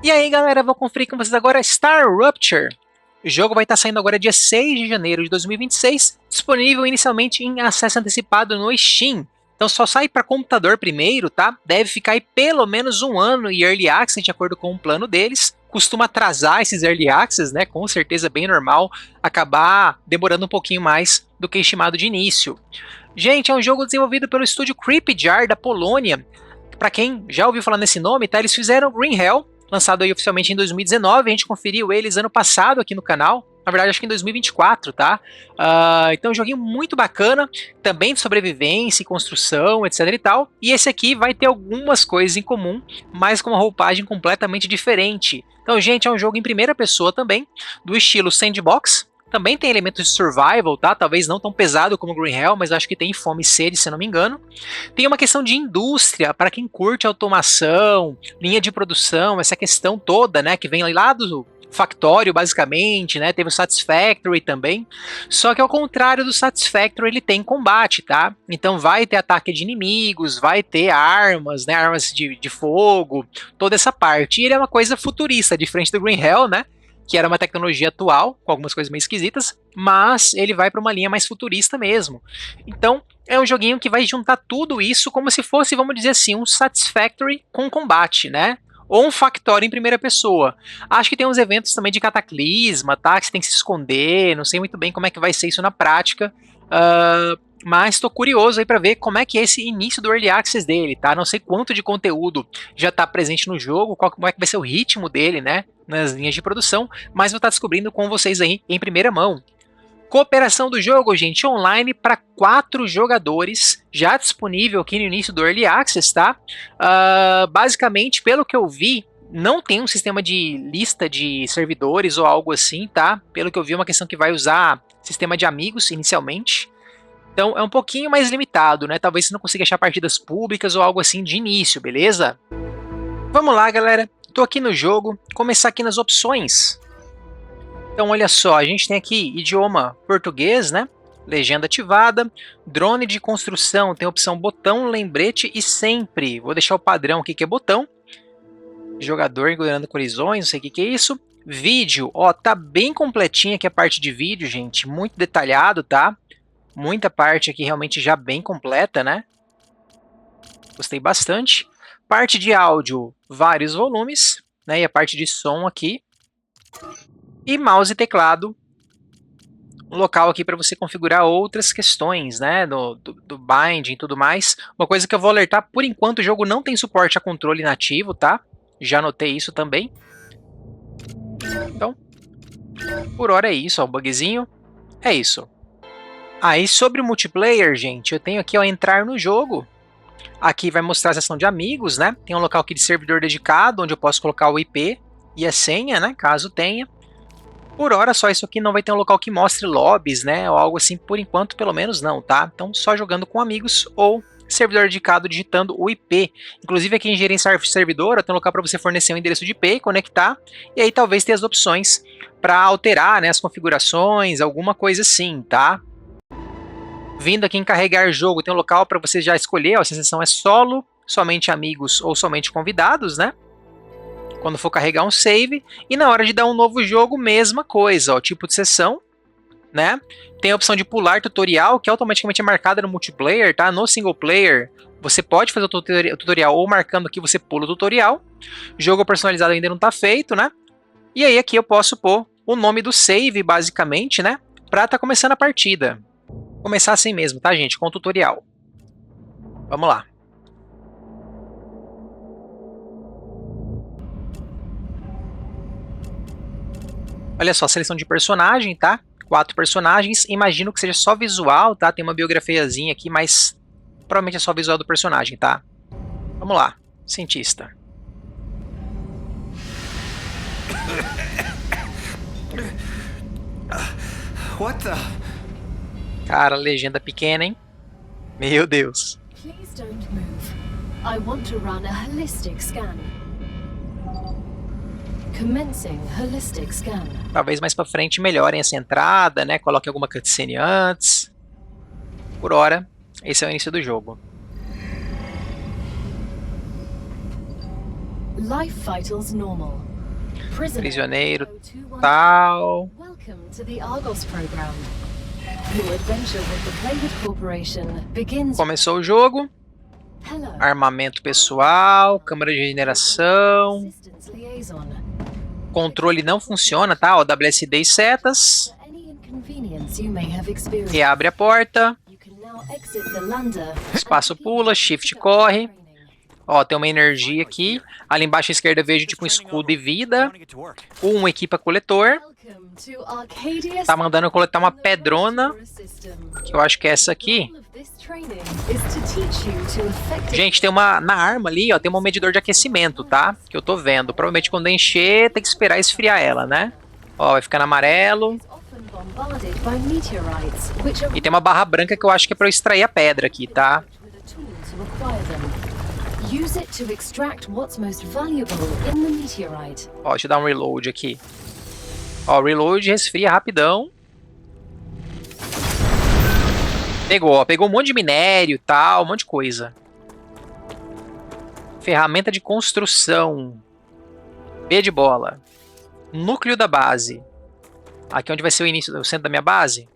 E aí galera, vou conferir com vocês agora Star Rupture. O jogo vai estar saindo agora dia 6 de janeiro de 2026, disponível inicialmente em acesso antecipado no Steam. Então só sai para computador primeiro, tá? Deve ficar aí pelo menos um ano em Early Access, de acordo com o plano deles. Costuma atrasar esses Early Access, né? Com certeza é bem normal acabar demorando um pouquinho mais do que estimado de início. Gente, é um jogo desenvolvido pelo estúdio Creepy Jar da Polônia. Para quem já ouviu falar nesse nome, tá? Eles fizeram Green Hell, lançado aí oficialmente em 2019, a gente conferiu eles ano passado aqui no canal, na verdade acho que em 2024, tá? Então um joguinho muito bacana, também de sobrevivência e construção, etc e tal, e esse aqui vai ter algumas coisas em comum, mas com uma roupagem completamente diferente. Então, gente, é um jogo em primeira pessoa também, do estilo sandbox, também tem elementos de survival, tá? Talvez não tão pesado como Green Hell, mas acho que tem fome e sede, se não me engano. Tem uma questão de indústria, para quem curte automação, linha de produção, essa questão toda, né, que vem lá do Factório, basicamente, né, teve o Satisfactory também, só que ao contrário do Satisfactory, ele tem combate, tá? Então vai ter ataque de inimigos, vai ter armas, né, armas de fogo, toda essa parte. E ele é uma coisa futurista, diferente do Green Hell, né, que era uma tecnologia atual, com algumas coisas meio esquisitas, mas ele vai para uma linha mais futurista mesmo. Então, é um joguinho que vai juntar tudo isso como se fosse, vamos dizer assim, um Satisfactory com combate, né? Ou um Factorio em primeira pessoa. Acho que tem uns eventos também de cataclisma, tá? Que você tem que se esconder, não sei muito bem como é que vai ser isso na prática. Mas estou curioso aí para ver como é que é esse início do Early Access dele, tá? Não sei quanto de conteúdo já está presente no jogo, como é que vai ser o ritmo dele, né? Nas linhas de produção, mas vou estar descobrindo com vocês aí em primeira mão. Cooperação do jogo, gente, online para 4 jogadores, já disponível aqui no início do Early Access, tá? Basicamente, pelo que eu vi, não tem um sistema de lista de servidores ou algo assim, tá? Pelo que eu vi, é uma questão que vai usar sistema de amigos inicialmente. Então é um pouquinho mais limitado, né? Talvez você não consiga achar partidas públicas ou algo assim de início, beleza? Vamos lá, galera. Tô aqui no jogo, começar aqui nas opções. Então, olha só, a gente tem aqui idioma português, né? Legenda ativada, drone de construção, tem a opção botão, lembrete e sempre. Vou deixar o padrão aqui que é botão. Jogador ignorando colisões, não sei o que é isso. Vídeo, ó, tá bem completinha aqui a parte de vídeo, gente, muito detalhado, tá? Muita parte aqui realmente já bem completa, né? Gostei bastante. Parte de áudio, vários volumes, né? E a parte de som aqui. E mouse e teclado, um local aqui para você configurar outras questões, né, do binding e tudo mais. Uma coisa que eu vou alertar, por enquanto o jogo não tem suporte a controle nativo, tá? Já notei isso também. Então, por hora é isso, ó, um bugzinho. É isso. Aí sobre o multiplayer, gente, eu tenho aqui, ó, entrar no jogo. Aqui vai mostrar a seção de amigos, né? Tem um local aqui de servidor dedicado, onde eu posso colocar o IP e a senha, né, caso tenha. Por hora, só isso aqui não vai ter um local que mostre lobbies, né, ou algo assim, por enquanto, pelo menos não, tá? Então, só jogando com amigos ou servidor dedicado digitando o IP. Inclusive, aqui em gerenciar servidor, tem um local para você fornecer um endereço de IP e conectar, e aí talvez tenha as opções para alterar, né, as configurações, alguma coisa assim, tá? Vindo aqui em carregar jogo, tem um local para você já escolher, ó, se a sessão é solo, somente amigos ou somente convidados, né? Quando for carregar um save, e na hora de dar um novo jogo, mesma coisa, ó, tipo de sessão, né? Tem a opção de pular tutorial, que automaticamente é marcada no multiplayer, tá? No single player, você pode fazer o tutorial ou marcando que você pula o tutorial. Jogo personalizado ainda não está feito, né? E aí aqui eu posso pôr o nome do save, basicamente, né? Pra tá começando a partida. Vou começar assim mesmo, tá, gente? Com o tutorial. Vamos lá. Olha só, seleção de personagem, tá? 4 personagens. Imagino que seja só visual, tá? Tem uma biografiazinha aqui, mas provavelmente é só visual do personagem, tá? Vamos lá. Cientista. What the? Cara, legenda pequena, hein? Meu Deus. Please don't move. I want to run a holistic scan. Commencing holistic scan. Talvez mais pra frente melhorem essa entrada, né? Coloquem alguma cutscene antes. Por hora, esse é o início do jogo. Life vitals normal. Prisioneiro, tal. Welcome to the Argos program. Your adventure with the Playwood Corporation begins. Começou o jogo. Hello. Armamento pessoal, câmara de regeneração. Assistance liaison. Controle não funciona, tá? Ó, WSD e setas. For any inconvenience you may have experienced. Reabre a porta. You can now exit the lander. Espaço pula, shift corre. Ó, tem uma energia aqui. Ali embaixo à esquerda vejo tipo um escudo e vida. Um equipa coletor. Welcome to Arcadia. Tá mandando eu coletar uma pedrona, que eu acho que é essa aqui. All of this training is to teach you to effectively. Gente, tem uma na arma ali, ó, tem um medidor de aquecimento, tá? Que eu tô vendo. Provavelmente quando encher, tem que esperar esfriar ela, né? Ó, vai ficando amarelo. Often bombarded by meteorites, which are E tem uma barra branca que eu acho que é pra eu extrair a pedra aqui, tá? with a tool to acquire them. Use it to extract what's most valuable in the meteorite. Ó, deixa eu dar um reload aqui. Ó, reload, resfria rapidão. Pegou, ó, pegou um monte de minério e tal, um monte de coisa. Ferramenta de construção. B de bola. Núcleo da base. Aqui é onde vai ser o início, o centro da minha base.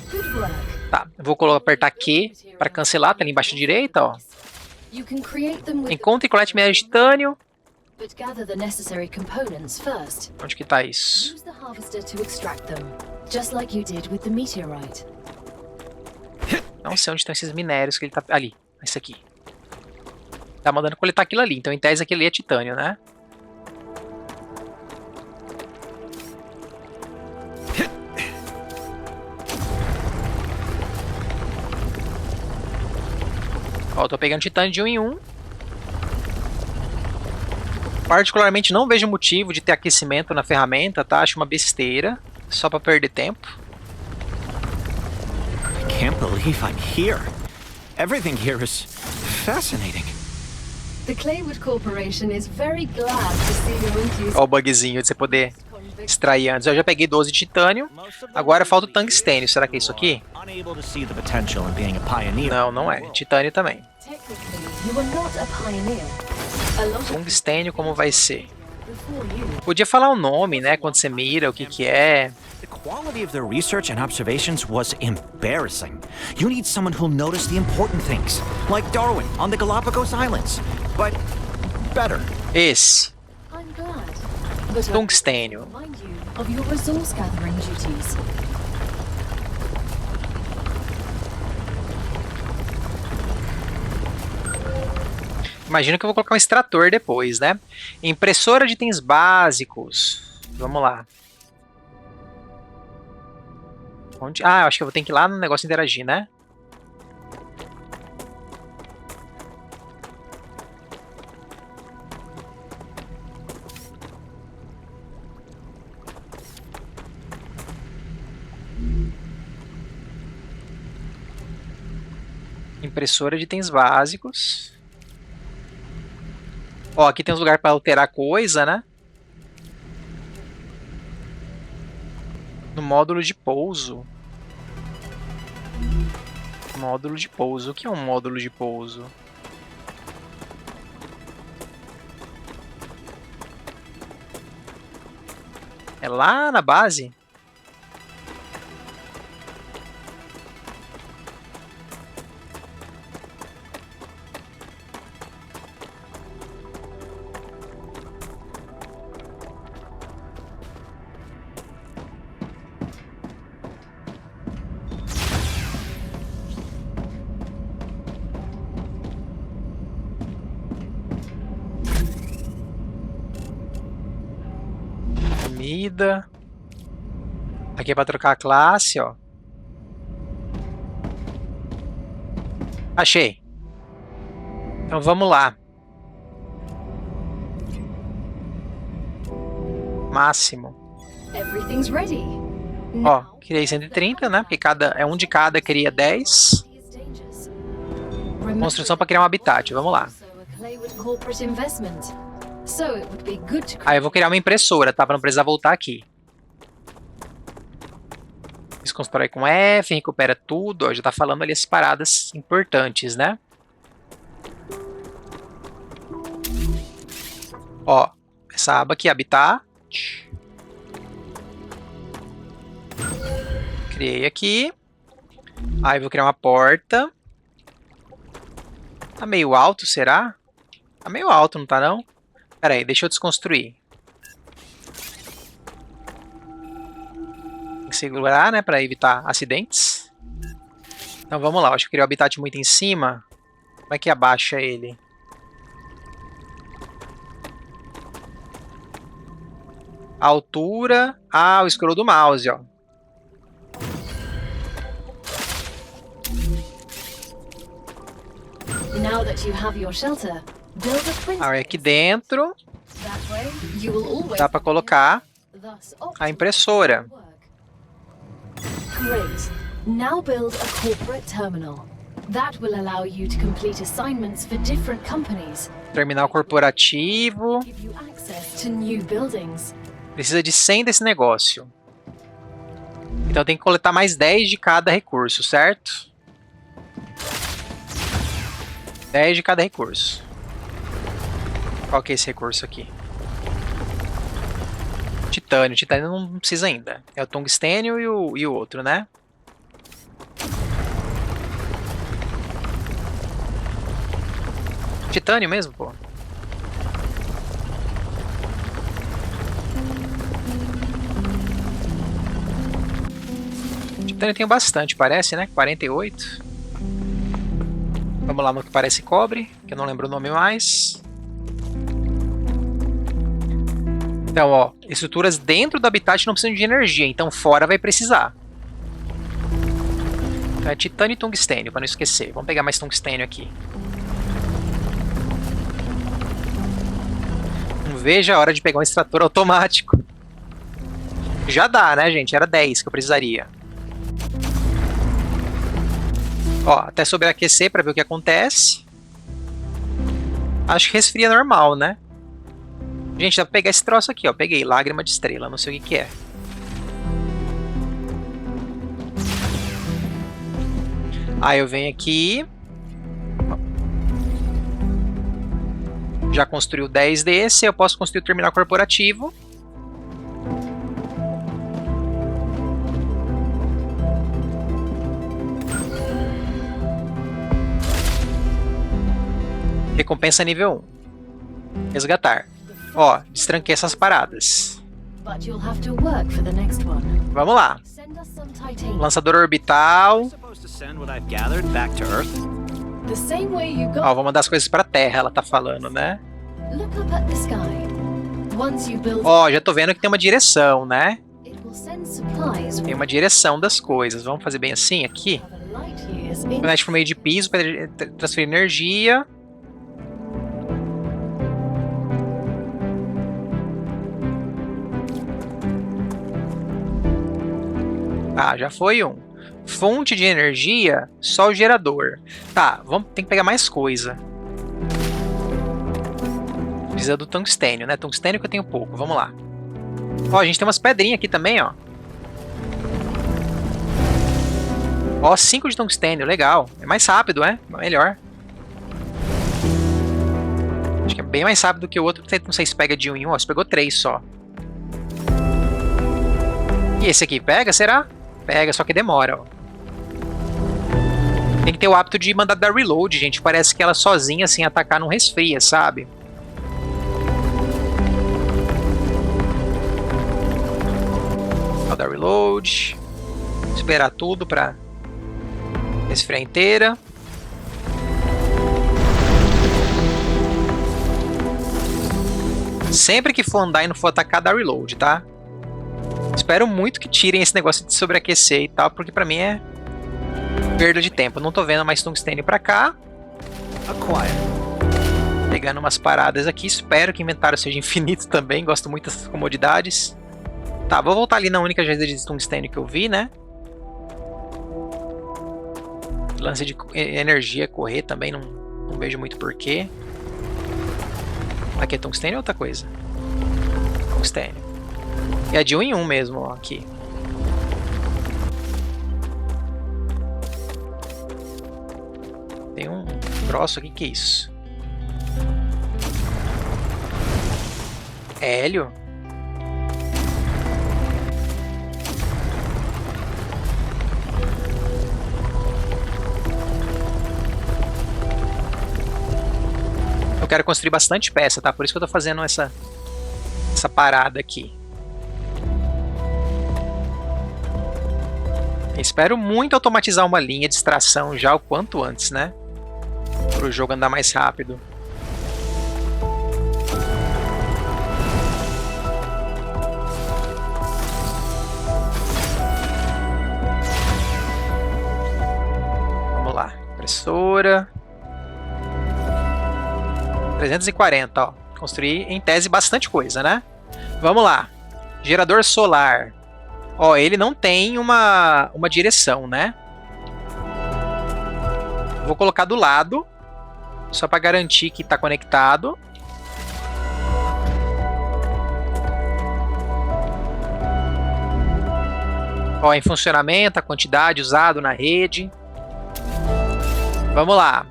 Good work. Tá, eu vou apertar Q para cancelar, tá ali embaixo à direita, ó. You can create them with Encontre e colete minério de titânio. but gather the necessary components first. Onde que tá isso? Use the harvester to extract them, just like you did with the meteorite. Não sei onde estão esses minérios que ele tá... Ali, esse aqui. Tá mandando coletar aquilo ali, então em tese aquele ali é titânio, né? Ó, eu tô pegando titânio de 1 em 1. Particularmente não vejo motivo de ter aquecimento na ferramenta, tá? Acho uma besteira, só pra perder tempo. I can't believe I'm here. Everything here is fascinating. The Claywood Corporation is very glad to see your enthusiasm. Ó o bugzinho de você poder extrair antes. Eu já peguei 12 de titânio, agora falta o tungstênio. Será que é isso aqui? Unable to see the potential in being a pioneer. Não, não é. Titânio também. Technically, you are not a pioneer. A lot of Tungstênio como vai ser? before you. Podia falar o nome, né? Quando você mira, o que que é. The quality of their research and observations was embarrassing. You need someone who'll notice the important things, like Darwin on the Galapagos Islands, but better. Esse. I'm glad. But I Tungstênio. remind you of your resource gathering duties. Imagino que eu vou colocar um extrator depois, né? Impressora de itens básicos. Vamos lá. Onde? Ah, eu acho que eu vou ter que ir lá no negócio interagir, né? Impressora de itens básicos. Ó, aqui tem uns lugares para alterar coisa, né? No módulo de pouso. Módulo de pouso. O que é um módulo de pouso? É lá na base? Comida. Aqui é para trocar a classe, ó. Achei. Então vamos lá. Máximo. Everything's ready. Ó, criei 130, né? Porque é um de cada, cria 10. Construção para criar um habitat. Vamos lá. Aí eu vou criar uma impressora, tá? Para não precisar voltar aqui. Isso constrói com F, recupera tudo. Ó, já tá falando ali as paradas importantes, né? Ó, essa aba aqui, habitat. Criei aqui. Aí vou criar uma porta. Tá meio alto, será? Tá meio alto, não tá não? Pera aí, deixa eu desconstruir. Tem que segurar, né, pra evitar acidentes. Então vamos lá, acho que eu queria o habitat muito em cima. Como é que abaixa ele? A altura. Ah, o scroll do mouse, ó. Now that you have your shelter, build a twin Aí aqui dentro That way, you will always dá pra colocar thus a impressora. Great. Now build a corporate terminal. That will allow you to complete assignments for different companies, Terminal corporativo. give you access to new buildings. Precisa de 100 desse negócio. Então tem que coletar mais 10 de cada recurso, certo? 10 de cada recurso. Qual que é esse recurso aqui? Titânio. Titânio não precisa ainda. É o tungstênio e o outro, né? Titânio mesmo, pô. Titânio tem bastante, parece, né? 48. Vamos lá no que parece cobre, que eu não lembro o nome mais. Então, ó, estruturas dentro do habitat não precisam de energia, então fora vai precisar. Então é titânio e tungstênio, para não esquecer. Vamos pegar mais tungstênio aqui. Não vejo a hora de pegar um extrator automático. Já dá, né, gente? Era 10 que eu precisaria. Ó, até sobreaquecer para ver o que acontece. Acho que resfria normal, né? Gente, dá pra pegar esse troço aqui, ó. Peguei, lágrima de estrela, não sei o que é. Aí eu venho aqui. Já construiu 10 desse, eu posso construir o terminal corporativo. Recompensa nível 1. Resgatar. Ó, destranquei essas paradas. But you'll have to work for the next one. Vamos lá. Send us some titanium. Lançador orbital. Supposed to send what I've gathered back to Earth? The same way you got. Ó, vou mandar as coisas pra Terra, ela tá falando, né? Look up at the sky. Once you build, Ó, já tô vendo que tem uma direção, né? it will send supplies Tem uma direção das coisas. Vamos fazer bem assim, aqui. of light years in. Conecte por meio de piso para transferir energia. Ah, já foi um. Fonte de energia, só o gerador. Tá, tem que pegar mais coisa. Precisa do tungstênio, né? Tungstênio que eu tenho pouco, vamos lá. Ó, a gente tem umas pedrinhas aqui também, ó. Ó, 5 de tungstênio, legal. É mais rápido, é? Melhor. Acho que é bem mais rápido do que o outro. Não sei se pega de 1 em 1, ó. Você pegou 3 só. E esse aqui pega, será? Pega, só que demora, ó. Tem que ter o hábito de mandar dar reload, gente. Parece que ela sozinha, assim, atacar não resfria, sabe? Vou dar reload. Esperar tudo pra resfriar inteira. Sempre que for andar e não for atacar, dá reload, tá? Espero muito que tirem esse negócio de sobreaquecer e tal, porque pra mim é perda de tempo. Não tô vendo mais tungstênio pra cá. Acquire. Pegando umas paradas aqui. Espero que o inventário seja infinito também. Gosto muito dessas comodidades. Tá, vou voltar ali na única agência de tungstênio que eu vi, né? Lance de energia correr também, não vejo muito porquê. Aqui é tungstênio ou outra coisa? Tungstênio. E é de 1 em 1 mesmo, ó, aqui. Tem um troço aqui, que é isso? Hélio? Eu quero construir bastante peça, tá? Por isso que eu tô fazendo essa parada aqui. Espero muito automatizar uma linha de extração já o quanto antes, né? Para o jogo andar mais rápido. Vamos lá. Impressora. 340, ó. Construir em tese bastante coisa, né? Vamos lá. Gerador solar. Ó, ele não tem uma direção, né? Vou colocar do lado, só para garantir que está conectado. Ó, em funcionamento, a quantidade usado na rede. Vamos lá.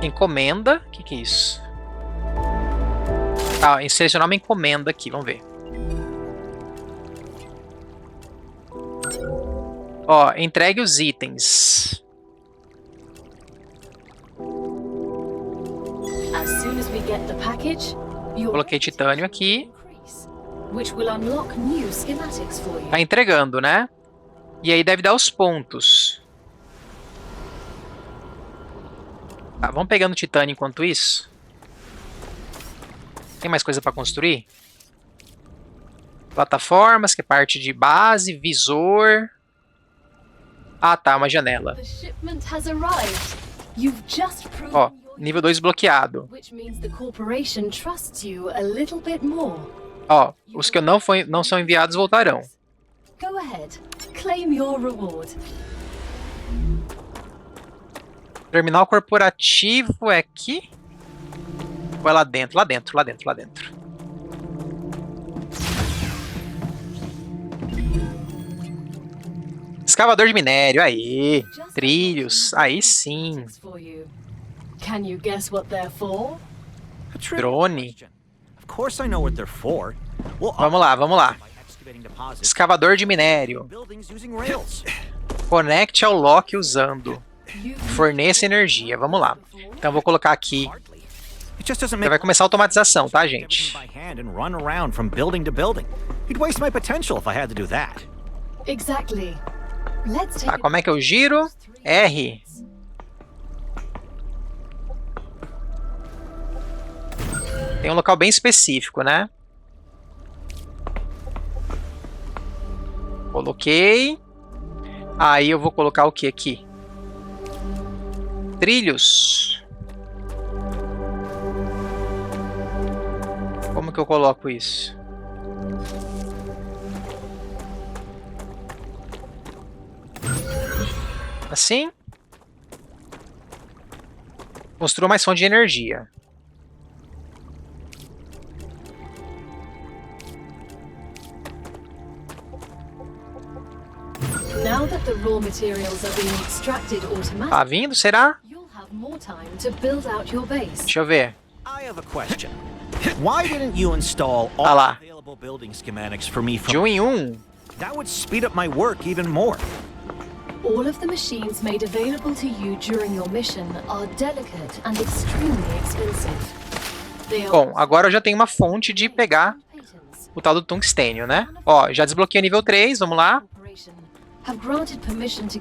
Encomenda. O que é isso? Tá, selecionar uma encomenda aqui, vamos ver. Ó, entregue os itens. Coloquei titânio aqui. Tá entregando, né? E aí deve dar os pontos. Tá, vamos pegando titânio enquanto isso. Tem mais coisa para construir? Plataformas, que é parte de base, visor. Ah, tá, uma janela. Ó, nível 2 bloqueado. Ó, os que não são enviados voltarão. Terminal corporativo é aqui? Ou é lá dentro? Lá dentro, lá dentro, lá dentro. Escavador de minério, aí. Trilhos, aí sim. Drone. Vamos lá, vamos lá. Escavador de minério. Conecte ao lock usando. Forneça energia, vamos lá. Então vou colocar aqui. Já vai começar a automatização, tá, gente? Tá, como é que eu giro? R. Tem um local bem específico, né? Coloquei. Aí eu vou colocar o que aqui? Trilhos. Como que eu coloco isso? Assim. Construa mais fonte de energia. Tá vindo, será? Deixa eu ver. Ah lá. De 1 em 1. All of the machines made available to you during your mission are delicate and extremely expensive. Bom, agora eu já tenho uma fonte de pegar o tal do tungstênio, né? Ó, já desbloqueei nível 3, vamos lá.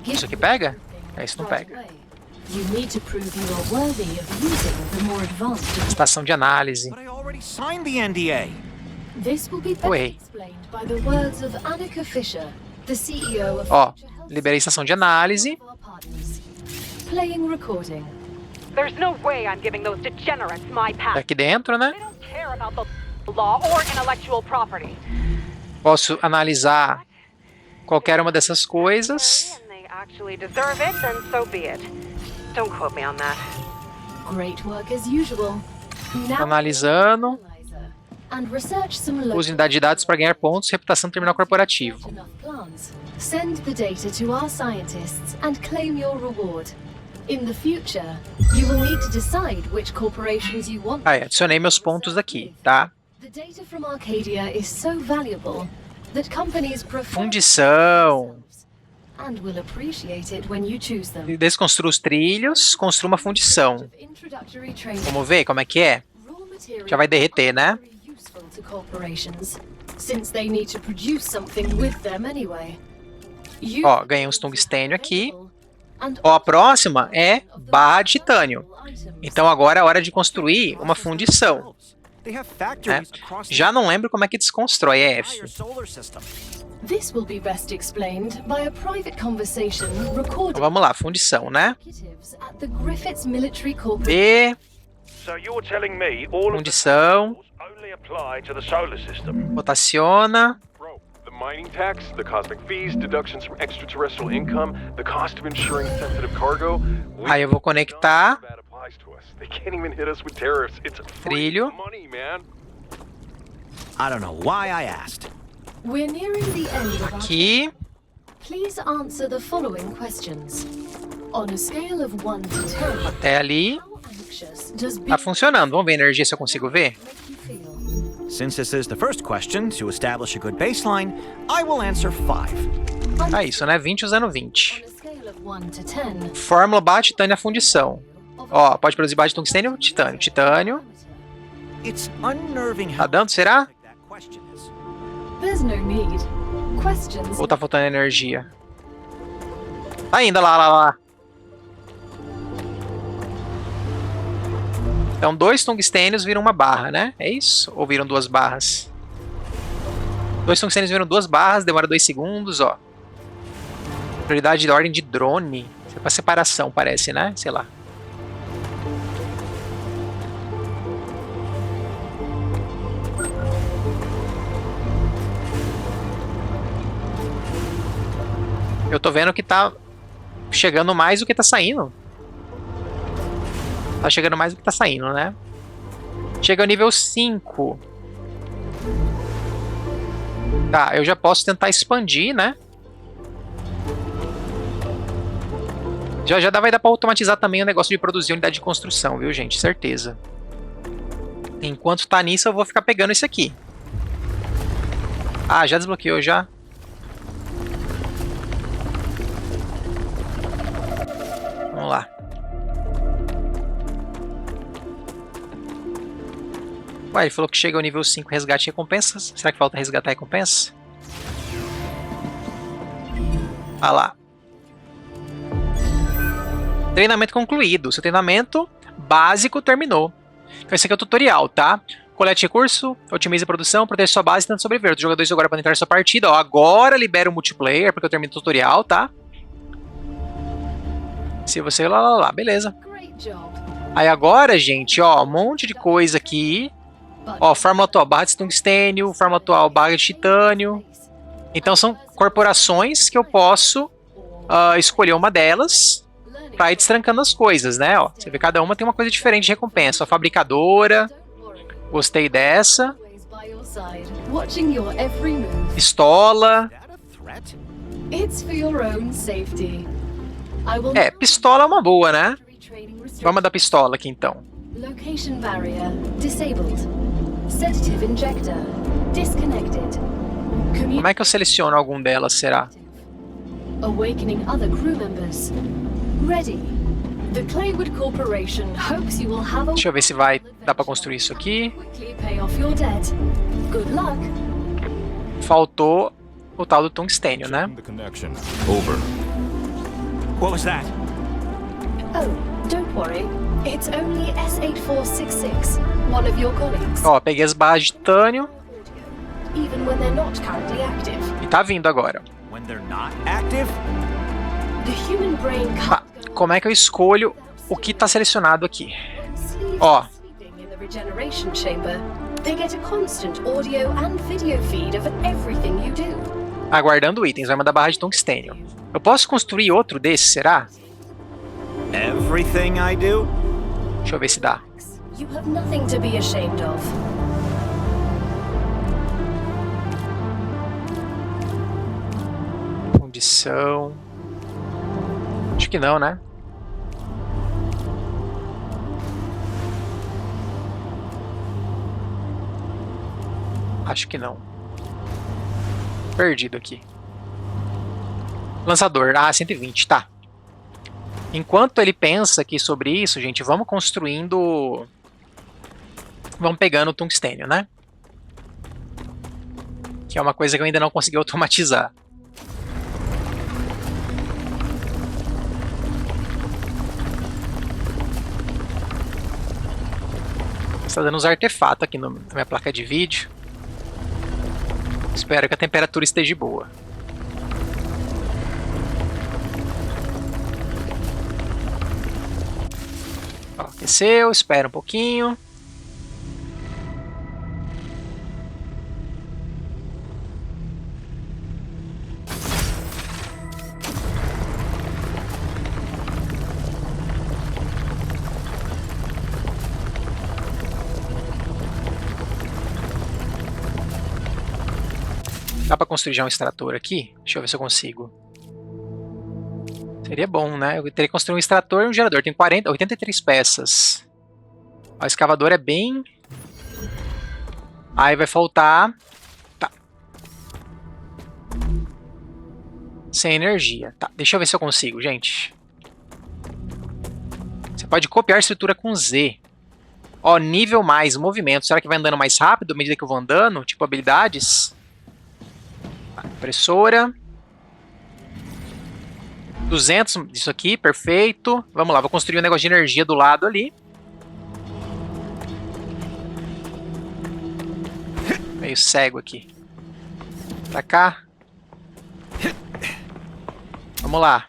Isso aqui pega? É, isso não pega. Estação de análise. Ué. Ó, liberei estação de análise. Tá aqui dentro, né? Posso analisar qualquer uma dessas coisas. Analisando. Use unidade de dados para ganhar pontos. Reputação terminal corporativo. Send the data to our scientists and claim your reward. In the future, you will need to decide which corporations you want. Aí, adicionei meus pontos aqui, tá? The data from Arcadia is so valuable that companies prefer Fundição. and will appreciate it when you choose them. Desconstrua os trilhos, construa uma fundição. Introductory training. Vamos ver como é que é? Raw materials Já vai derreter, né? are very useful to corporations, since they need to produce something with them anyway. Ó, ganhei uns tungstênio aqui. Ó, a próxima é barra de titânio. Então agora é hora de construir uma fundição. They have factories É. across Já não lembro como é que desconstrói, é the F. entire solar system. This will be best explained by a private conversation recorded Então vamos lá, fundição, né? executives at the Griffiths Military Corporation. B, So you're telling me all of the fundição, rules only apply to the solar system? rotaciona. Bro, the mining tax, the cosmic fees, deductions from extraterrestrial income, the cost of insuring sensitive cargo. Aí eu vou conectar. That applies to us. They can't even hit us with tariffs. It's free Trilho. money, man. I don't know why I asked. We're nearing the end of our Aqui. Please answer the following questions. On a scale of 1 to 10, Até ali. how anxious does being Tá funcionando. Vamos ver a energia se eu consigo ver. make you feel? Since this is the first question, to establish a good baseline, I will answer 5. Ah, isso, né? 20 usando 20. On a scale of 1 to 10, Fórmula barra titânio a fundição. Ó, pode produzir barra de tungstênio, titânio. Titânio. It's unnerving Tá how dando, será? basic that question is. there's no need. Questions Ou tá faltando energia? Tá indo, lá. Então, 2 tungstênios viram uma barra, né? É isso? Ou viram 2 barras? 2 tungstênios viram 2 barras, demora 2 segundos, ó. Prioridade de ordem de drone. Isso é pra separação, parece, né? Sei lá. Eu tô vendo que tá chegando mais do que tá saindo. Tá chegando mais do que tá saindo, né? Chega ao nível 5. Tá, eu já posso tentar expandir, né? Já vai dar pra automatizar também o negócio de produzir unidade de construção, viu, gente? Certeza. Enquanto tá nisso, eu vou ficar pegando esse aqui. Ah, já desbloqueou, já. Vamos lá. Ué, ele falou que chega ao nível 5 resgate e recompensas. Será que falta resgatar recompensa? Ah lá. Treinamento concluído. Seu treinamento básico terminou. Então esse aqui é o tutorial, tá? Colete recurso, otimize a produção, proteja sua base e tenta sobreviver. Os jogadores agora podem entrar na sua partida. Ó, agora libera o multiplayer, porque eu termino o tutorial, tá? Se você... lá, beleza. Great job. Aí agora, gente, ó, um monte de coisa aqui. Ó, fórmula atual, barra de tungstênio, fórmula atual, barra de titânio. Então são corporações que eu posso escolher uma delas pra ir destrancando as coisas, né? Ó, você vê, cada uma tem uma coisa diferente de recompensa. A fabricadora, gostei dessa. Always by your side, watching your every move. Pistola. Is that a threat? It's for your own safety. I will É, pistola é uma boa, né? Training restrictions. Vamos da pistola aqui, então. Location barrier disabled. Sedative injector disconnected. Como é que eu seleciono algum delas, será? Awakening other crew members. Ready. The Claywood Corporation hopes you will have a Deixa eu ver se dá pra construir isso aqui. quickly pay off your debt. Good luck. Faltou o tal do tungstênio, né? The connection. Over. What was that? Oh, don't worry. It's only S8466, one of your colleagues. Ó, peguei as barras de titânio Even when they're not currently active. e tá vindo agora. When they're not active? The human brain Tá, can't como é que eu escolho o que tá selecionado aqui? sleep Ó. sleeping in the regeneration chamber. They get a constant audio and video feed of everything you do. Aguardando itens, vai mandar barra de tungstênio. Eu posso construir outro desse, será? Everything I do? Deixa eu ver se dá. You have nothing to be ashamed of. Fundição. Acho que não, né? Acho que não. Perdido aqui. Lançador. Ah, 120, tá. Enquanto ele pensa aqui sobre isso, gente, vamos construindo... Vamos pegando o tungstênio, né? Que é uma coisa que eu ainda não consegui automatizar. Está dando uns artefatos aqui na minha placa de vídeo. Espero que a temperatura esteja boa. Ó, aqueceu, espera um pouquinho. Dá pra construir já um extrator aqui? Deixa eu ver se eu consigo. Seria bom, né? Eu teria que construir um extrator e um gerador. Tem 83 peças. Ó, o escavador é bem... Aí vai faltar... Tá. Sem energia. Tá, deixa eu ver se eu consigo, gente. Você pode copiar a estrutura com Z. Ó, nível mais, movimento. Será que vai andando mais rápido à medida que eu vou andando? Tipo habilidades... Impressora. 200 disso aqui, perfeito. Vamos lá, vou construir um negócio de energia do lado ali. Meio cego aqui. Pra cá. Vamos lá.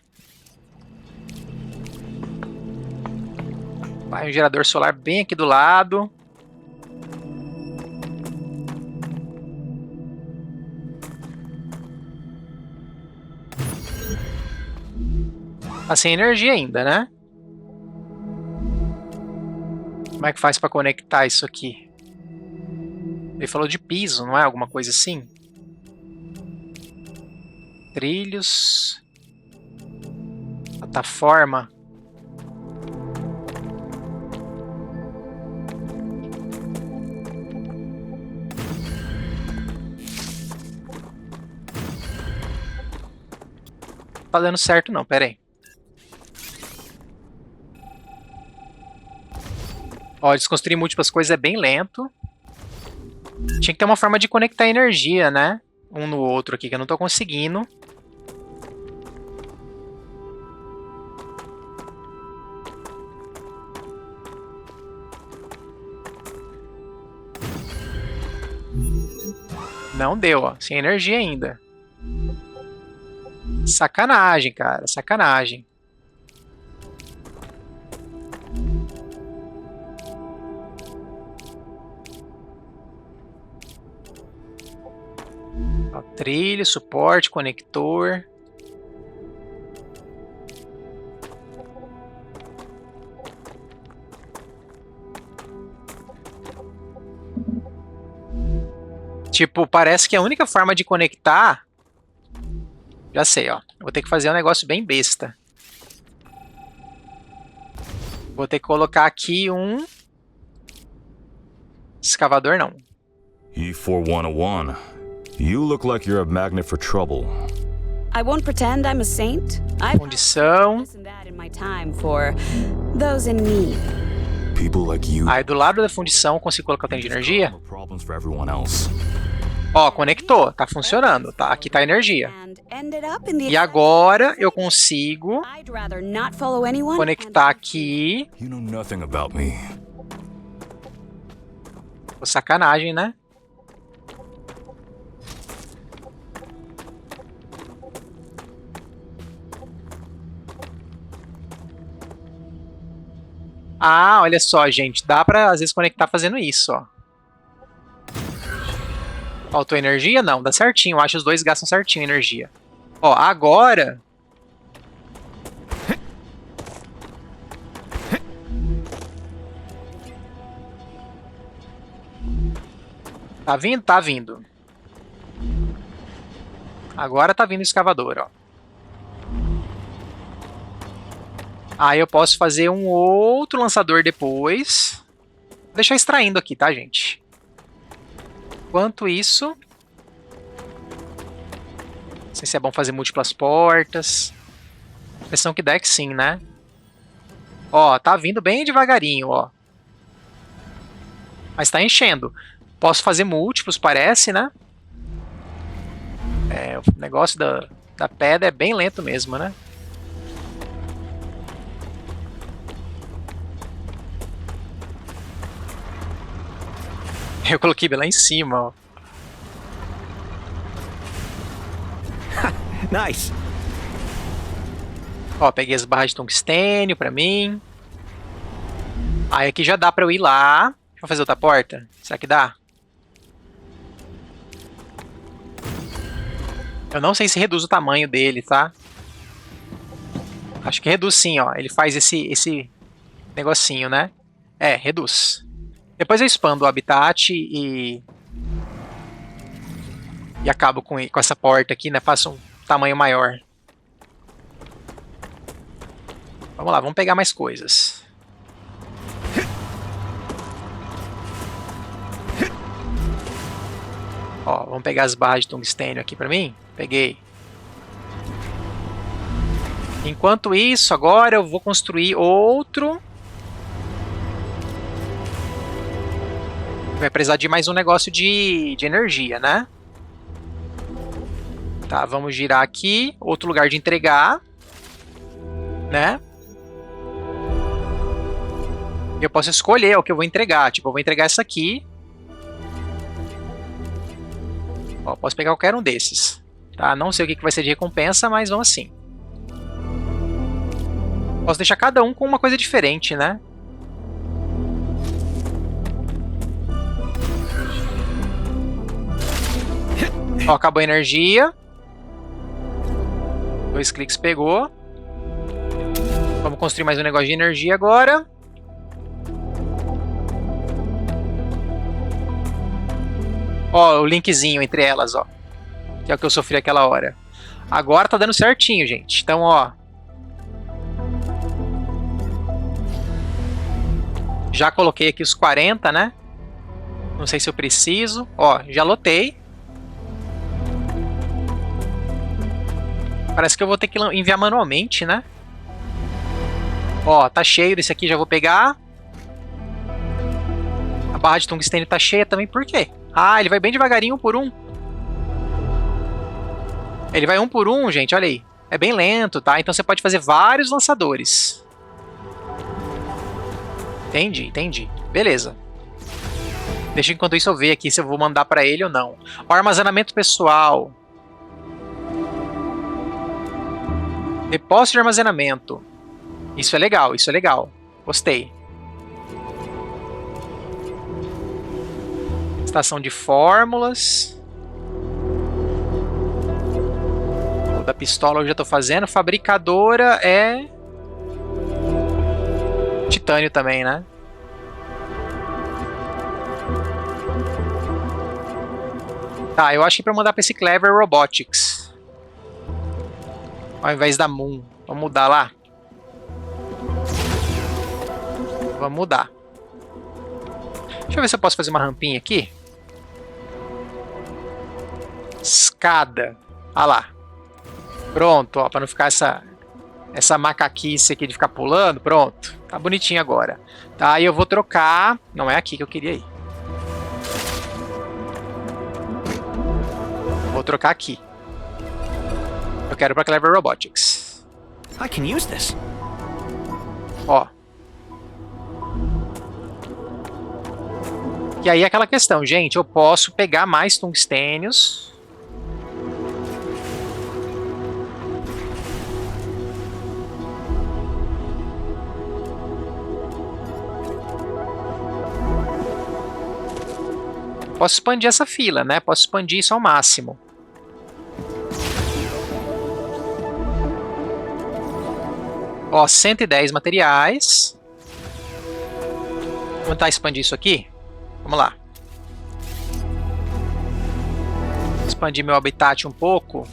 Vai um gerador solar bem aqui do lado. Tá sem energia ainda, né? Como é que faz para conectar isso aqui? Ele falou de piso, não é? Alguma coisa assim? Trilhos. Plataforma. Não tá dando certo não, pera aí. Ó, desconstruir múltiplas coisas é bem lento. Tinha que ter uma forma de conectar energia, né? Um no outro aqui, que eu não tô conseguindo. Não deu, ó. Sem energia ainda. Sacanagem, cara. Sacanagem. Trilho, suporte, conector. Tipo, parece que a única forma de conectar... Já sei, ó. Vou ter que fazer um negócio bem besta. Vou ter que colocar aqui um... Escavador não. E4101. You look like you're a magnet for trouble. I won't pretend I'm a saint. I've Condição. this and that in my time for those in need. People like you Aí do lado da fundição eu consigo colocar o tanque de energia. have problems for everyone else. Ó, conectou. Tá funcionando. Tá? Aqui tá a energia. And ended up in the E agora eu consigo I'd rather not follow anyone. conectar aqui. You know nothing about me. Pô, sacanagem, né? Ah, olha só, gente. Dá pra, às vezes, conectar fazendo isso, ó. Faltou energia? Não, dá certinho. Eu acho que os dois gastam certinho a energia. Ó, agora... Tá vindo? Tá vindo. Agora tá vindo o escavador, ó. Aí eu posso fazer um outro lançador depois. Vou deixar extraindo aqui, tá, gente? Enquanto isso... Não sei se é bom fazer múltiplas portas. A impressão que dá é que sim, né? Ó, tá vindo bem devagarinho, ó. Mas tá enchendo. Posso fazer múltiplos, parece, né? É, o negócio da pedra é bem lento mesmo, né? Eu coloquei bem lá em cima, ó. Nice. Ó, peguei as barras de tungstênio pra mim. Aí aqui já dá pra eu ir lá. Deixa eu fazer outra porta. Será que dá? Eu não sei se reduz o tamanho dele, tá? Acho que reduz sim, ó. Ele faz esse negocinho, né? É, reduz. Depois eu expando o habitat e acabo com essa porta aqui, né? Faço um tamanho maior. Vamos lá, vamos pegar mais coisas. Ó, vamos pegar as barras de tungstênio aqui pra mim. Peguei. Enquanto isso, agora eu vou construir outro. Vai precisar de mais um negócio de energia, né? Tá, vamos girar aqui. Outro lugar de entregar. Né? Eu posso escolher o que eu vou entregar. Tipo, eu vou entregar essa aqui. Ó, posso pegar qualquer um desses. Tá? Não sei o que vai ser de recompensa, mas vamos assim. Posso deixar cada um com uma coisa diferente, né? Ó, acabou a energia. 2 cliques pegou. Vamos construir mais um negócio de energia agora. Ó, o linkzinho entre elas, ó. Que é o que eu sofri aquela hora. Agora tá dando certinho, gente. Então, ó. Já coloquei aqui os 40, né? Não sei se eu preciso. Ó, já lotei. Parece que eu vou ter que enviar manualmente, né? Ó, tá cheio desse aqui, já vou pegar. A barra de tungstênio tá cheia também, por quê? Ah, ele vai bem devagarinho, um por um. Ele vai um por um, gente, olha aí. É bem lento, tá? Então você pode fazer vários lançadores. Entendi, entendi. Beleza. Deixa enquanto isso eu ver aqui se eu vou mandar pra ele ou não. O armazenamento pessoal. Depósito de armazenamento. Isso é legal, isso é legal. Gostei. Estação de fórmulas. O da pistola eu já estou fazendo. Fabricadora é... titânio também, né? Tá, eu acho que para mandar para esse Clever Robotics. Ao invés da Moon. Vamos mudar lá? Vamos mudar. Deixa eu ver se eu posso fazer uma rampinha aqui. Escada. Ah lá. Pronto, ó, para não ficar essa macaquice aqui de ficar pulando. Pronto. Tá bonitinho agora. Tá, aí eu vou trocar. Não é aqui que eu queria ir. Vou trocar aqui. Eu quero para Clever Robotics. I can use this. Ó. E aí aquela questão, gente, eu posso pegar mais tungstênios. Posso expandir essa fila, né? Posso expandir isso ao máximo. Ó, 110 materiais. Vamos tentar expandir isso aqui? Vamos lá. Expandir meu habitat um pouco.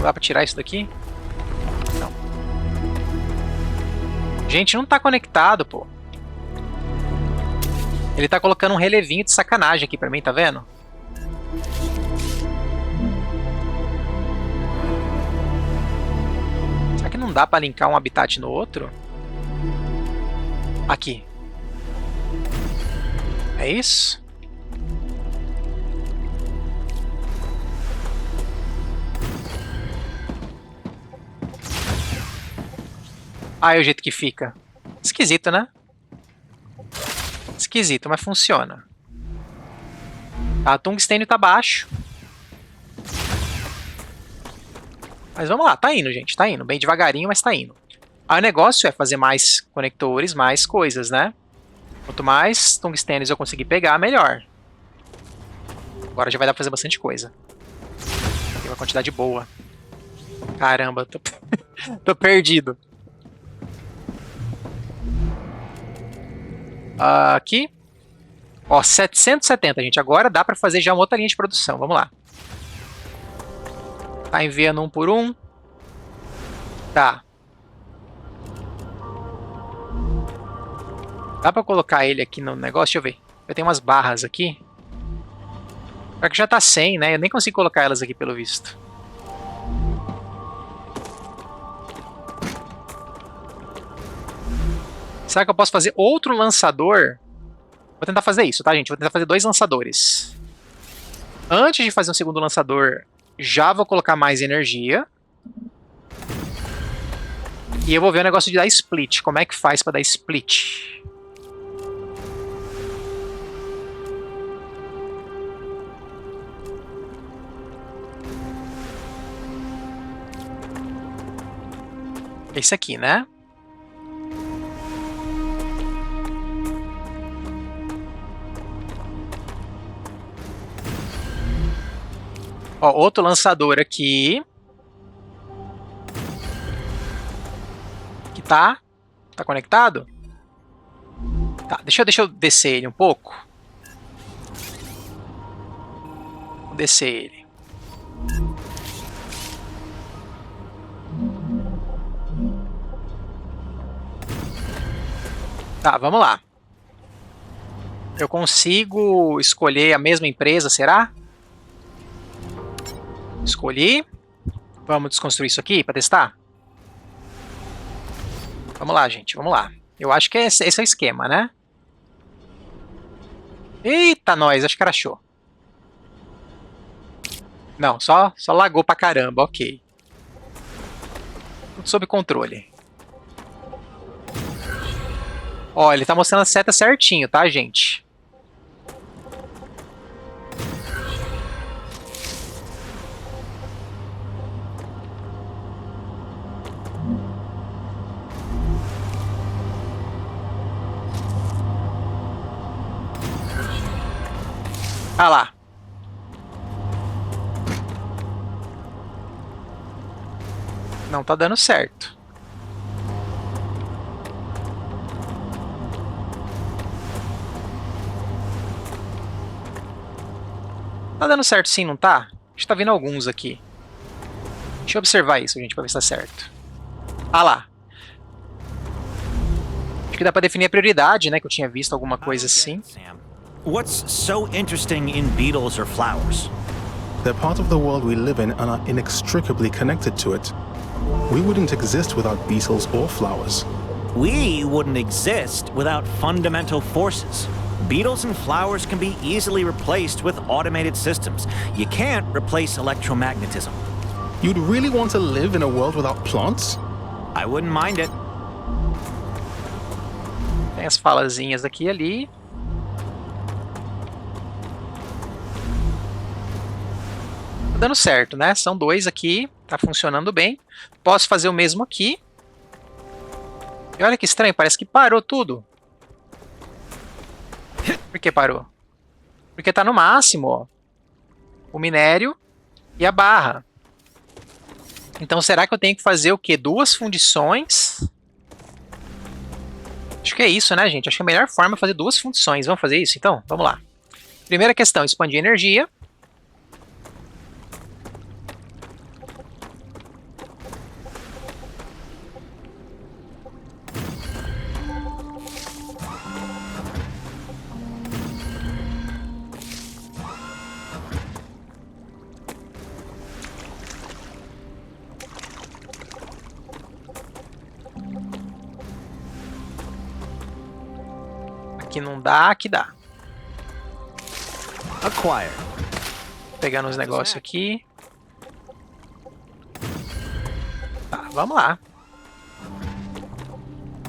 Não dá pra tirar isso daqui? Não. Gente, não tá conectado, pô. Ele tá colocando um relevinho de sacanagem aqui pra mim, tá vendo? Será que não dá pra linkar um habitat no outro? Aqui. É isso? Ah, é o jeito que fica. Esquisito, né? Esquisito, mas funciona. Tá, tungstênio tá baixo. Mas vamos lá, tá indo, gente. Tá indo. Bem devagarinho, mas tá indo. Aí o negócio é fazer mais conectores, mais coisas, né? Quanto mais tungstênios eu conseguir pegar, melhor. Agora já vai dar pra fazer bastante coisa. Tem uma quantidade boa. Caramba, tô perdido. Aqui. Ó, 770, gente. Agora dá pra fazer já uma outra linha de produção. Vamos lá. Tá enviando um por um. Tá. Dá pra colocar ele aqui no negócio? Deixa eu ver. Eu tenho umas barras aqui. Só que já tá 100, né? Eu nem consigo colocar elas aqui pelo visto. Será que eu posso fazer outro lançador? Vou tentar fazer isso, tá, gente? Vou tentar fazer 2 lançadores. Antes de fazer um segundo lançador, já vou colocar mais energia. E eu vou ver o negócio de dar split. Como é que faz pra dar split? Esse aqui, né? Ó, outro lançador aqui. Que tá conectado? Tá, deixa eu descer ele um pouco. Vou descer ele. Tá, vamos lá. Eu consigo escolher a mesma empresa, será? Escolhi. Vamos desconstruir isso aqui para testar? Vamos lá, gente, vamos lá. Eu acho que esse é o esquema, né? Eita, nós, acho que crashou. Não, só lagou pra caramba, ok. Tudo sob controle. Ó, ele tá mostrando a seta certinho, tá, gente? Ah lá. Não tá dando certo. Tá dando certo sim, não tá? A gente tá vendo alguns aqui. Deixa eu observar isso, gente, pra ver se tá certo. Ah lá. Acho que dá pra definir a prioridade, né? Que eu tinha visto alguma coisa assim. What's so interesting in beetles or flowers? They're part of the world we live in and are inextricably connected to it. We wouldn't exist without beetles or flowers. We wouldn't exist without fundamental forces. Beetles and flowers can be easily replaced with automated systems. You can't replace electromagnetism. You'd really want to live in a world without plants? I wouldn't mind it. Tem as falazinhas aqui e ali. Tá dando certo, né? São 2 aqui. Tá funcionando bem. Posso fazer o mesmo aqui. E olha que estranho, parece que parou tudo. Por que parou? Porque tá no máximo, ó. O minério e a barra. Então será que eu tenho que fazer o quê? 2 fundições? Acho que é isso, né, gente? Acho que a melhor forma é fazer 2 fundições. Vamos fazer isso, então? Vamos lá. Primeira questão, expandir energia. Aqui não dá, aqui dá. Acquire. Pegando os negócios aqui. Tá, vamos lá.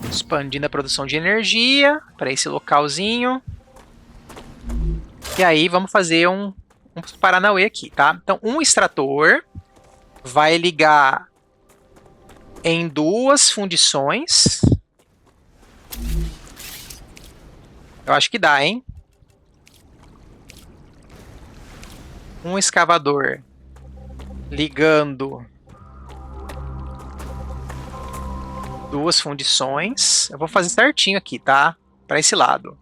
Expandindo a produção de energia para esse localzinho. E aí vamos fazer um Paranauê aqui, tá? Então, um extrator vai ligar em 2 fundições. Eu acho que dá, hein? Um escavador ligando 2 fundições. Eu vou fazer certinho aqui, tá? Para esse lado.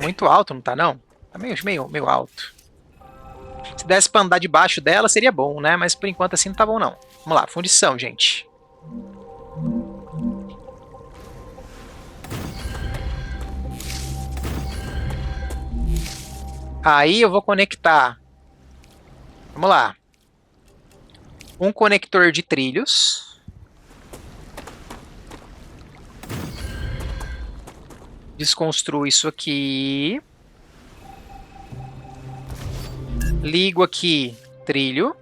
Muito alto, não tá não? Tá meio alto. Se desse pra andar debaixo dela, seria bom, né? Mas por enquanto assim não tá bom não. Vamos lá, fundição, gente. Aí eu vou conectar. Vamos lá. Um conector de trilhos. Desconstruo isso aqui. Ligo aqui trilho.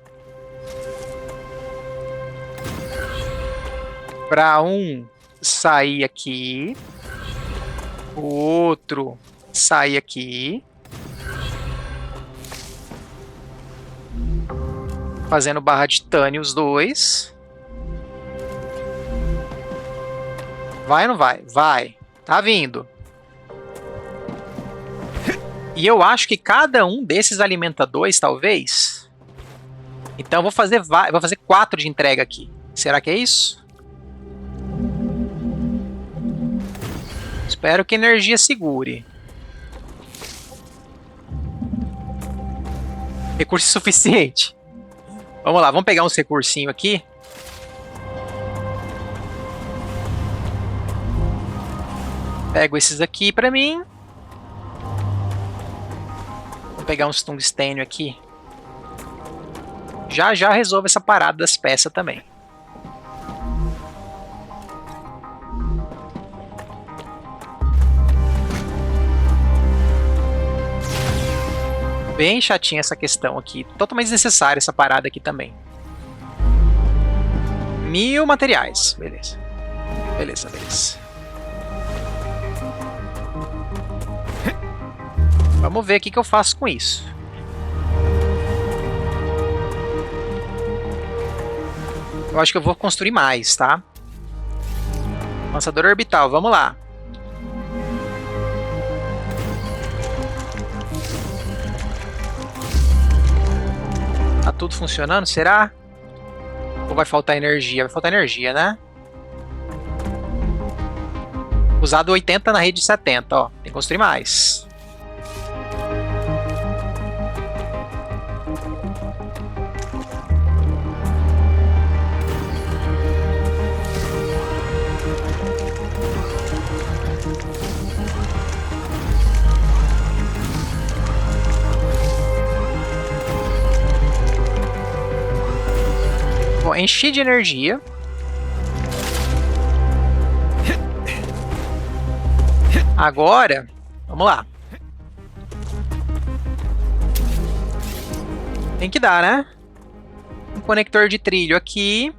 Para um sair aqui. O outro sair aqui. Fazendo barra de titânio os dois. Vai ou não vai? Vai. Tá vindo. E eu acho que cada um desses alimenta 2, talvez. Então eu vou fazer 4 de entrega aqui. Será que é isso? Espero que a energia segure. Recurso suficiente. Vamos lá, vamos pegar uns recursinhos aqui. Pego esses aqui pra mim. Vou pegar uns tungstênio aqui. Já resolve essa parada das peças também. Bem chatinha essa questão aqui. Totalmente desnecessária essa parada aqui também. 1000 materiais. Beleza. Beleza. Vamos ver o que eu faço com isso. Eu acho que eu vou construir mais, tá? Lançador orbital, vamos lá. Tá tudo funcionando, será? Ou vai faltar energia? Vai faltar energia, né? Usado 80 na rede 70, ó. Tem que construir mais. Bom, enchi de energia. Agora, vamos lá. Tem que dar, né? Um conector de trilho aqui.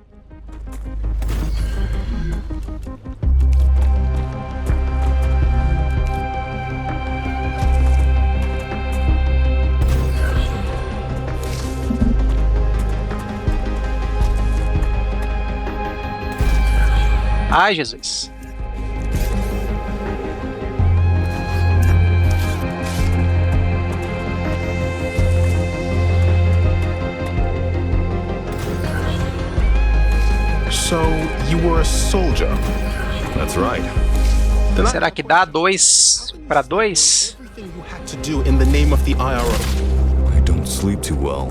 Ai, Jesus. So, you were a soldier? That's right. Será que dá 2 para 2? Everything you had to do in the name of the IRO. I don't sleep too well.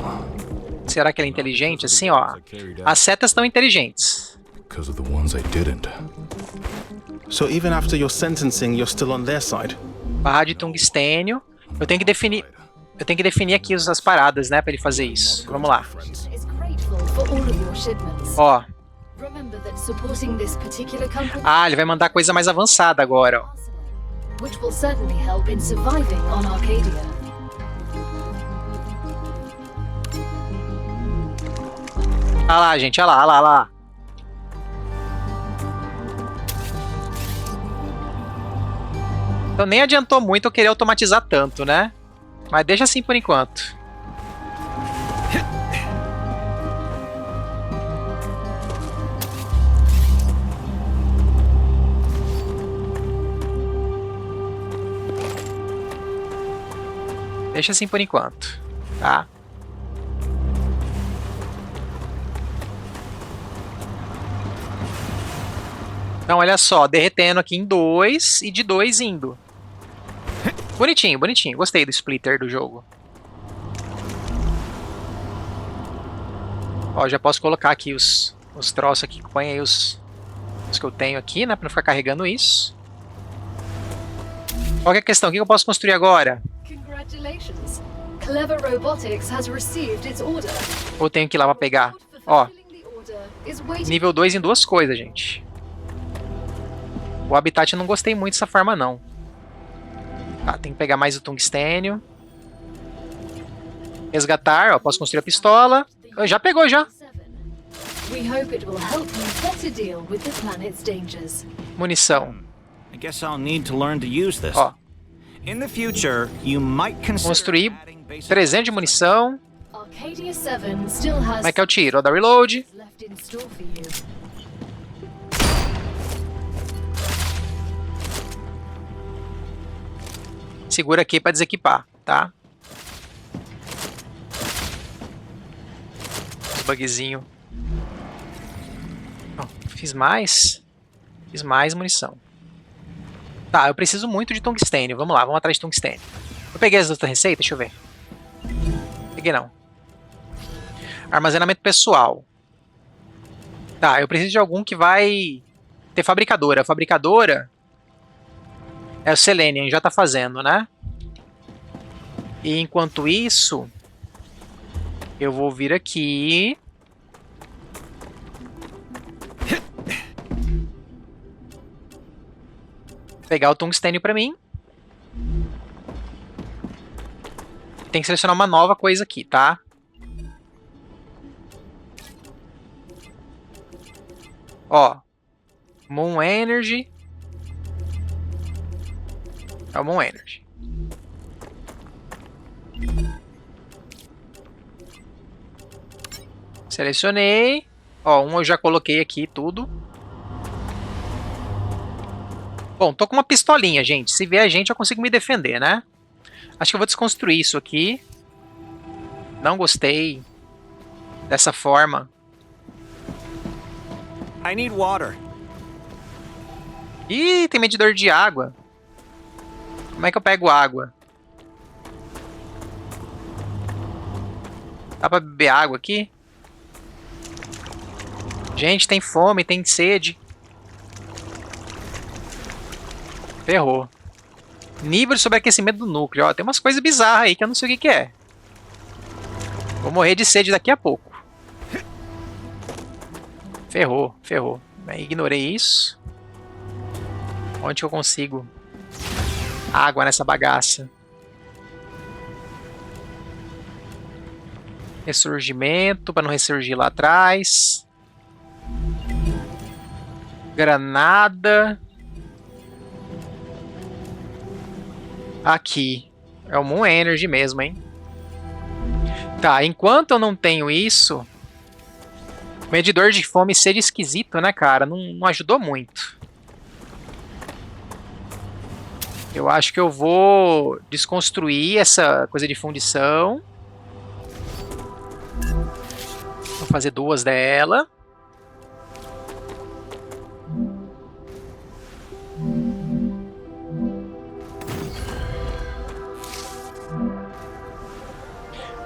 Será que ele é inteligente? Assim, ó. As setas estão inteligentes. Because of the ones I didn't. So even after your sentencing, you're still on their side? Barra de tungstênio. Eu tenho que definir aqui as paradas, né, para ele fazer isso. Vamos lá. Is grateful for all of your shipments. Ó. Remember that supporting this particular company Ah, ele vai mandar coisa mais avançada agora, ó. which will certainly help in surviving on Arcadia. Ah lá, gente, olha lá, olha lá, olha lá. Então nem adiantou muito eu querer automatizar tanto, né? Mas deixa assim por enquanto. Deixa assim por enquanto, tá? Então, olha só, derretendo aqui em 2 e de 2 indo. Bonitinho, bonitinho. Gostei do splitter do jogo. Ó, já posso colocar aqui os troços aqui. Põe aí os que eu tenho aqui, né? Pra não ficar carregando isso. Qual que é a questão? O que eu posso construir agora? Congratulations. Clever Robotics has received its order. Ou tenho que ir lá pra pegar? Ó, nível 2 em 2 coisas, gente. O habitat eu não gostei muito dessa forma, não. Tá, tem que pegar mais o tungstênio. Resgatar, ó, posso construir a pistola. Já pegou, já. Munição. I guess I'll need to learn to use this. Ó, In the future, you might consider construir adding basic 300 de munição. Arcadia 7 still has Como é que é o tiro? Ó, dá reload. left in store for you. Segura aqui pra desequipar, tá? Os bugzinho. Ó, fiz mais. Fiz mais munição. Tá, eu preciso muito de tungstênio. Vamos lá, vamos atrás de tungstênio. Eu peguei as outras receitas? Deixa eu ver. Peguei não. Armazenamento pessoal. Tá, eu preciso de algum que vai ter fabricadora. A fabricadora é o Selenium, já tá fazendo, né? E enquanto isso, eu vou vir aqui. Pegar o tungstênio pra mim. Tem que selecionar uma nova coisa aqui, tá? Ó. Moon Energy. É o Moon Energy. Selecionei. Ó, um eu já coloquei aqui tudo. Bom, tô com uma pistolinha, gente. Se vier a gente, eu consigo me defender, né? Acho que eu vou desconstruir isso aqui. Não gostei dessa forma. I need water. Ih, tem medidor de água. Como é que eu pego água? Dá pra beber água aqui? Gente, tem fome, tem sede. Ferrou. Nível de sobreaquecimento do núcleo. Ó, tem umas coisas bizarras aí que eu não sei o que que é. Vou morrer de sede daqui a pouco. Ferrou, ferrou. Ignorei isso. Onde que eu consigo água nessa bagaça? Ressurgimento, para não ressurgir lá atrás. Granada. Aqui. É o Moon Energy mesmo, hein? Tá, enquanto eu não tenho isso... Medidor de fome e sede esquisito, né, cara? Não ajudou muito. Eu acho que eu vou desconstruir essa coisa de fundição. Vou fazer 2 dela.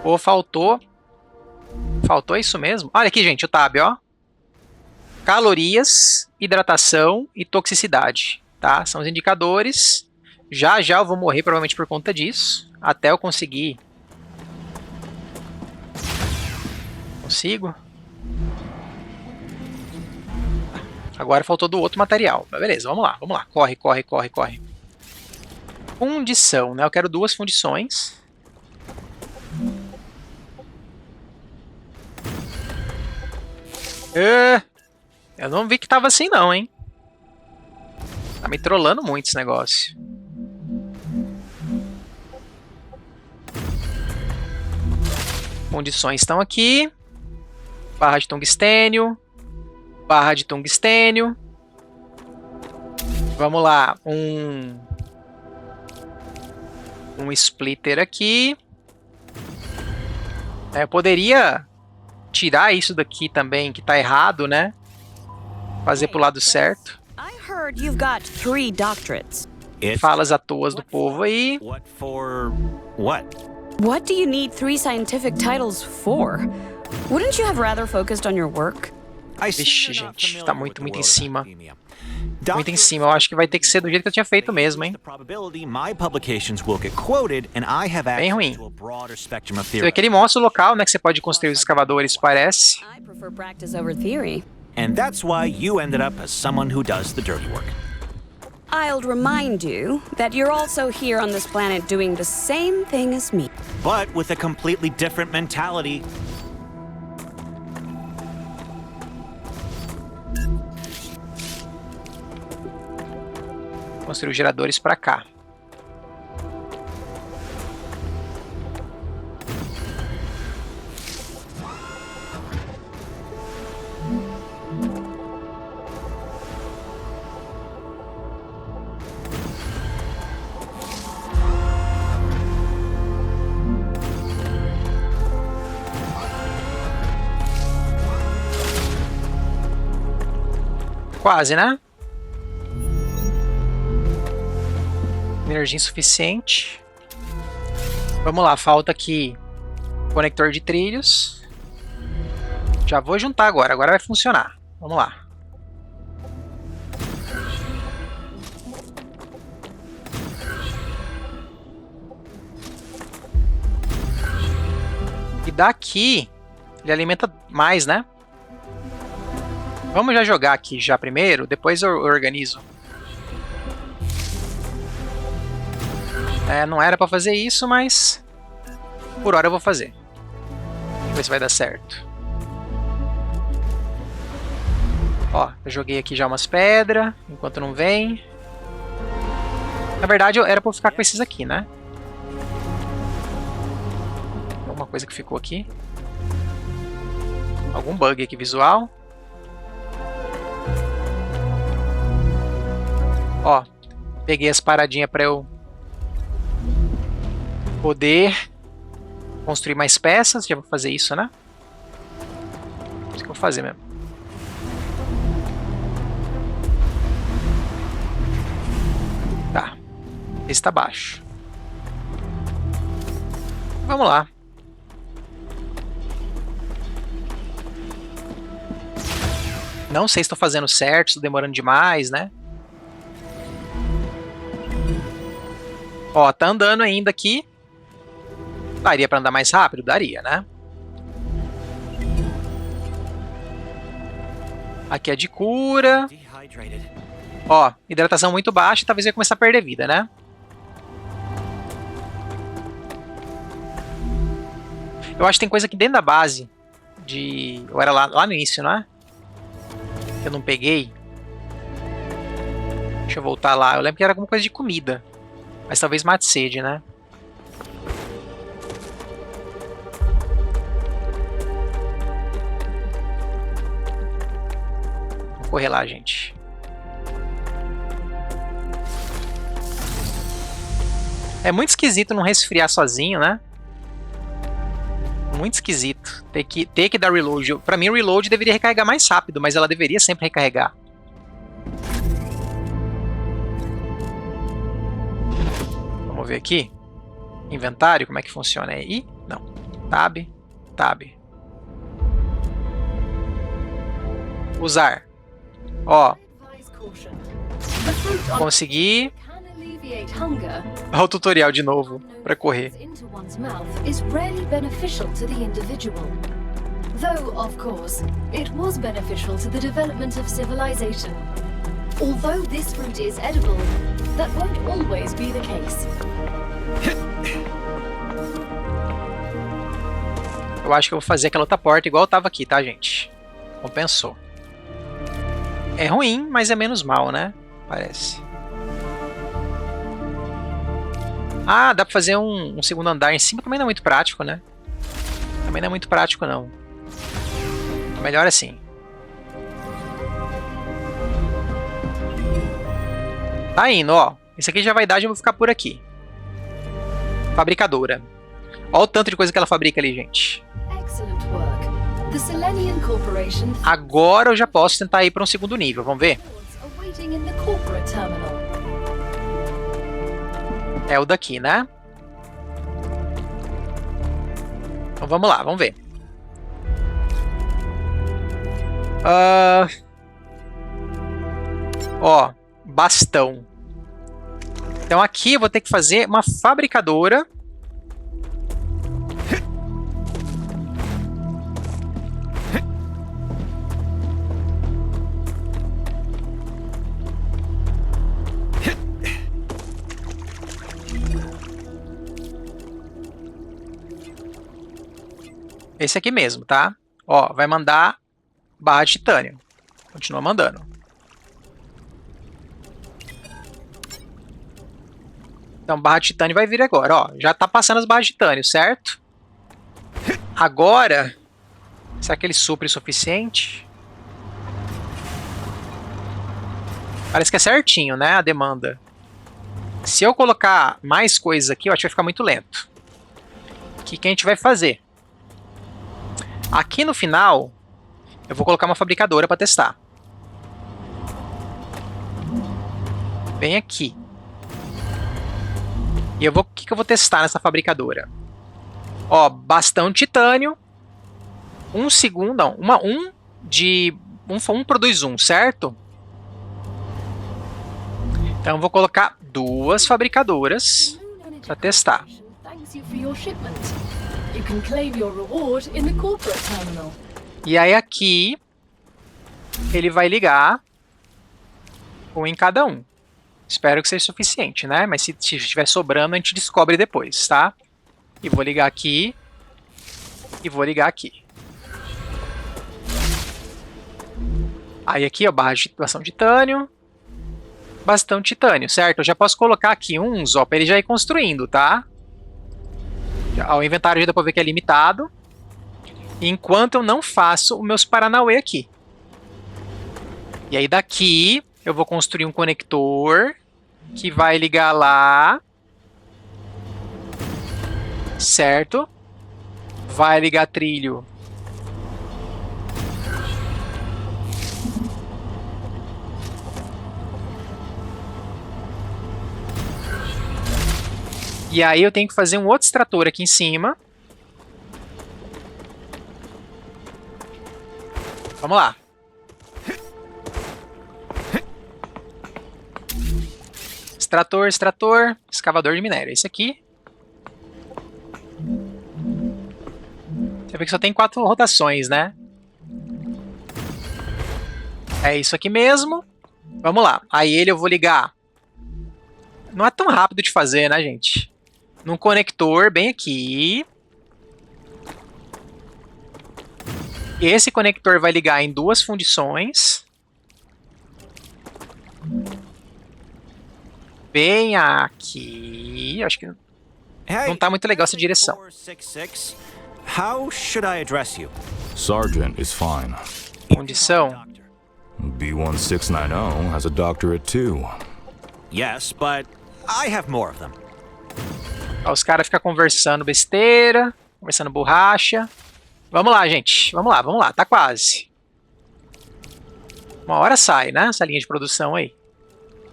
Ou faltou... Faltou isso mesmo? Olha aqui, gente, o tab, ó. Calorias, hidratação e toxicidade, tá? São os indicadores. Já já eu vou morrer provavelmente por conta disso. Até eu conseguir. Consigo? Agora faltou do outro material. Mas beleza, vamos lá, vamos lá. Corre, corre, corre, corre. Fundição, né? Eu quero 2 fundições. Eu não vi que tava assim não, hein? Tá me trollando muito esse negócio. Fundições estão aqui. Barra de tungstênio. Barra de tungstênio. Vamos lá. Um splitter aqui. Eu poderia tirar isso daqui também, que tá errado, né? Fazer pro lado certo. I heard you've got 3 doctorates. Falas à toa do povo aí. What for what? What do you need 3 scientific titles for? Wouldn't you have rather focused on your work? Vixe, gente, tá muito em cima. Muito em cima, eu acho que vai ter que ser do jeito que eu tinha feito mesmo, hein? Bem ruim. Você vê que ele mostra o local, né, que você pode construir os escavadores, parece. I prefer practice over theory. And that's why you ended up as someone who does the dirty work. I'll remind you that you're also here on this planet doing the same thing as me. But with a completely different mentality. Construir os geradores pra cá. Quase, né? Energia insuficiente. Vamos lá, falta aqui conector de trilhos. Já vou juntar agora, agora vai funcionar. Vamos lá. E daqui ele alimenta mais, né? Vamos já jogar aqui já primeiro, depois eu organizo. Não era pra fazer isso, mas por hora eu vou fazer. Vamos ver se vai dar certo. Ó, eu joguei aqui já umas pedras, enquanto não vem. Na verdade, era pra eu ficar com esses aqui, né? Alguma coisa que ficou aqui. Algum bug aqui visual. Ó, peguei as paradinhas pra eu poder construir mais peças. Já vou fazer isso, né? Isso que eu vou fazer mesmo. Tá. Esse tá baixo. Vamos lá. Não sei se estou fazendo certo, estou demorando demais, né? Ó, tá andando ainda aqui. Daria pra andar mais rápido? Daria, né? Aqui é de cura. Ó, hidratação muito baixa, talvez eu ia começar a perder vida, né? Eu acho que tem coisa aqui dentro da base de... Ou era lá no início, né? Que eu não peguei. Deixa eu voltar lá. Eu lembro que era alguma coisa de comida. Mas talvez mate sede, né? Vou correr lá, gente. É muito esquisito não resfriar sozinho, né? Muito esquisito. Ter que dar reload. Pra mim, o reload deveria recarregar mais rápido, mas ela deveria sempre recarregar. Vamos ver aqui. Inventário, como é que funciona aí? Não. Tab. Tab. Usar. Ó. Consegui. Olha o tutorial de novo para correr. Though, of course, it was beneficial to the development of civilization. Although this fruit is edible, that won't always be the case. Eu acho que eu vou fazer aquela outra porta igual tava aqui, tá, gente? Compensou. É ruim, mas é menos mal, né? Parece. Ah, dá pra fazer um segundo andar em cima, também não é muito prático, né? Também não é muito prático, não. Melhor assim. Tá indo, ó. Esse aqui já vai dar, já vou ficar por aqui. Fabricadora. Olha o tanto de coisa que ela fabrica ali, gente. Excellent work. The Selenian Corporation Agora eu já posso tentar ir para um segundo nível, vamos ver? are waiting in the corporate terminal. É o daqui, né? Então vamos lá, vamos ver. Ó, bastão. Então aqui eu vou ter que fazer uma fabricadora. Esse aqui mesmo, tá? Ó, vai mandar barra de titânio. Continua mandando. Então, barra de titânio vai vir agora, ó. Já tá passando as barras de titânio, certo? Agora, será que ele supre o suficiente? Parece que é certinho, né, a demanda. Se eu colocar mais coisas aqui, eu acho que vai ficar muito lento. O que a gente vai fazer? Aqui no final, eu vou colocar uma fabricadora para testar. Bem aqui. E eu vou, o que eu vou testar nessa fabricadora? Ó, bastão de titânio. Um segundo, não, um produz um, certo? Então eu vou colocar duas fabricadoras para testar. Thanks you for your shipment. You can claim your reward in the corporate terminal. E aí aqui ele vai ligar um em cada um. Espero que seja suficiente, né? Mas se estiver sobrando, a gente descobre depois, tá? E vou ligar aqui. E vou ligar aqui. Aí aqui, ó, barra de bastão de titânio. Bastão de titânio, certo? Eu já posso colocar aqui uns, ó, pra ele já ir construindo, tá? O inventário já dá pra ver que é limitado. Enquanto eu não faço os meus paranauê aqui. E aí daqui eu vou construir um conector que vai ligar lá. Certo? Vai ligar trilho. E aí eu tenho que fazer um outro extrator aqui em cima. Vamos lá. Extrator, extrator, escavador de minério. Esse aqui. Você vê que só tem 4 rotações, né? É isso aqui mesmo. Vamos lá. Aí ele eu vou ligar. Não é tão rápido de fazer, né, gente? Num conector bem aqui. Esse conector vai ligar em 2 fundições. Bem aqui. Acho que não tá muito legal essa direção. 466, how should I address you? Sergeant is fine. Fundição. B1690 has a doctorate too. Yes, but I have more of them. Ó, os caras ficam conversando besteira, conversando borracha. Vamos lá, gente. Vamos lá, vamos lá. Tá quase. Uma hora sai, né? Essa linha de produção aí.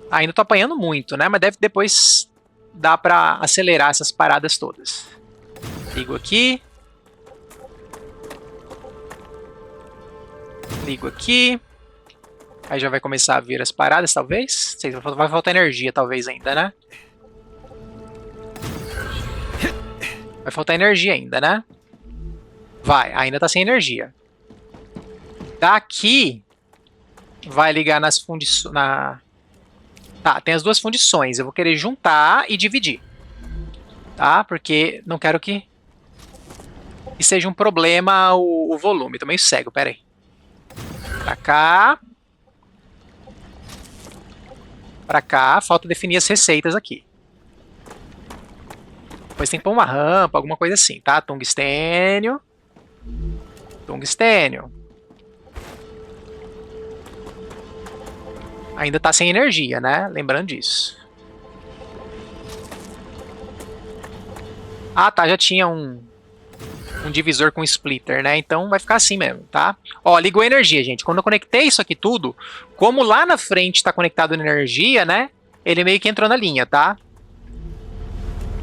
Ainda tô apanhando muito, né? Mas deve depois dar pra acelerar essas paradas todas. Ligo aqui. Ligo aqui. Aí já vai começar a vir as paradas, talvez. Sei, vai faltar energia, talvez, ainda, né? Vai faltar energia ainda, né? Vai, ainda tá sem energia. Daqui vai ligar nas fundições. Tá, tem as duas fundições. Eu vou querer juntar e dividir. Tá? Porque não quero que seja um problema o volume. Tô meio cego, pera aí. Pra cá. Pra cá. Falta definir as receitas aqui. Depois tem que pôr uma rampa, alguma coisa assim, tá? Tungstênio. Tungstênio. Ainda tá sem energia, né? Lembrando disso. Ah, tá. Já tinha um divisor com splitter, né? Então vai ficar assim mesmo, tá? Ó, ligou a energia, gente. Quando eu conectei isso aqui tudo, como lá na frente tá conectado na energia, né? Ele meio que entrou na linha, tá?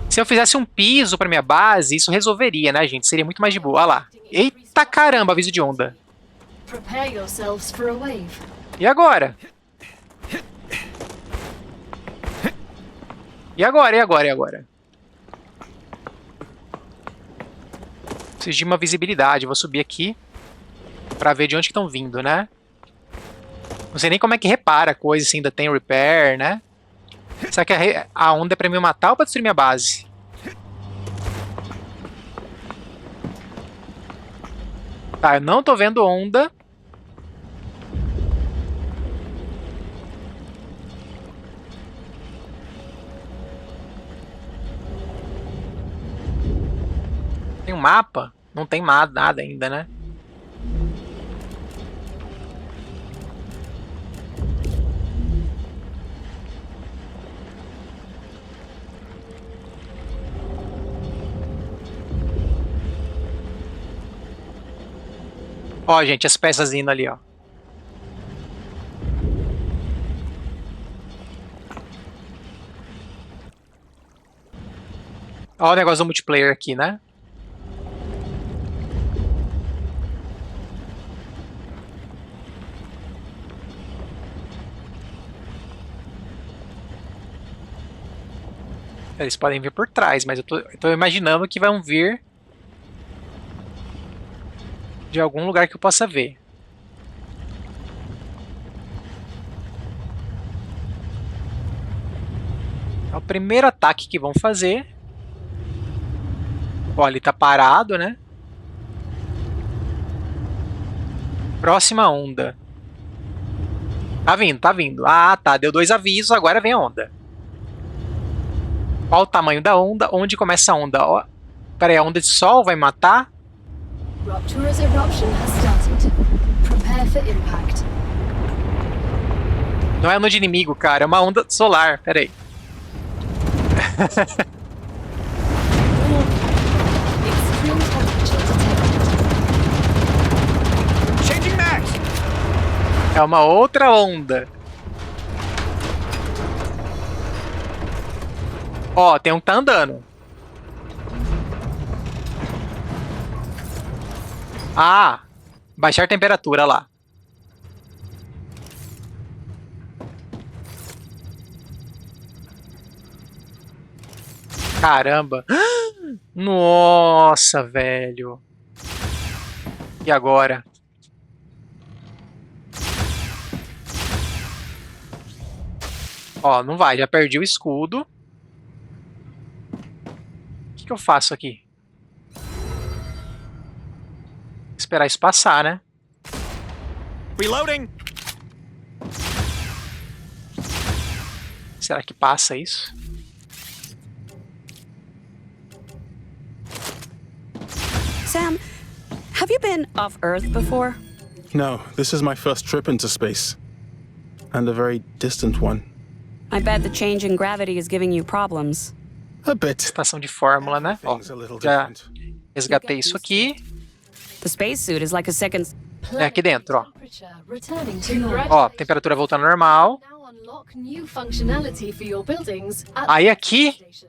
Se eu fizesse um piso pra minha base, isso resolveria, né, gente? Seria muito mais de boa. Olha lá. Eita caramba, aviso de onda. Prepare yourselves for a wave. E agora? E agora? E agora? E agora? Preciso de uma visibilidade. Vou subir aqui pra ver de onde que estão vindo, né? Não sei nem como é que repara a coisa, se ainda tem repair, né? Será que a onda é pra me matar ou pra destruir minha base? Tá, eu não tô vendo onda. Tem um mapa? Não tem nada ainda, né? Ó, gente, as peças indo ali, ó. Ó o negócio do multiplayer aqui, né? Eles podem vir por trás, mas eu tô imaginando que vão vir de algum lugar que eu possa ver. É o primeiro ataque que vão fazer. Ó, ele tá parado, né? Próxima onda. Tá vindo, tá vindo. Ah, tá. Deu 2 avisos, agora vem a onda. Qual o tamanho da onda? Onde começa a onda? Ó, pera aí, a onda de sol vai matar? Rupture's eruption has started. Prepare for impact. Não é onda de inimigo, cara. É uma onda solar. Pera aí. Extreme temperature detected. Changing max! É uma outra onda. Ó, tem um que tá andando. Ah, baixar temperatura lá. Caramba. Nossa, velho. E agora? Ó, não vai, já perdi o escudo. O que eu faço aqui? Esperar isso passar, né? Reloading! Será que passa isso? Sam, have you been off Earth before? No, this is my first trip into space. And a very distant one. I bet the change in gravity is giving you problems. A bit. Estação de fórmula, né? Ó, Things a little já different. resgatei isso aqui. The spacesuit is like a second... É aqui dentro, ó. Temperature returning to normal. Ó, temperatura voltando ao normal. Now unlock new functionality for your buildings at Aí the aqui, station.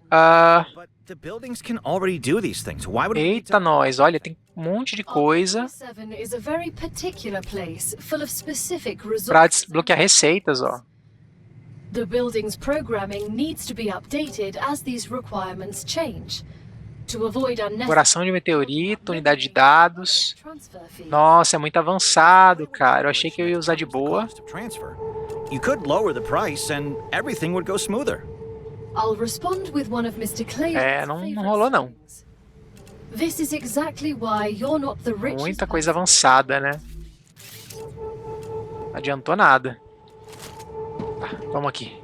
But the buildings can already do these things. Why would we need eita to... nós, olha, tem um monte de coisa 7 is a very particular place full of specific pra resources. desbloquear receitas, ó. The building's programming needs to be updated as these requirements change. To avoid unnecessary Coração de meteorito, unidade de dados. transfer fees. Nossa, é muito avançado, cara. Eu achei que eu ia usar de boa. Cost of transfer. You could lower the price and everything would go smoother. I'll respond with one of Mr. Clayton's Não favorite rolou, não. sayings. This is exactly why you're not the richest Muita coisa person. avançada, né? Não adiantou nada. Tá, vamos aqui.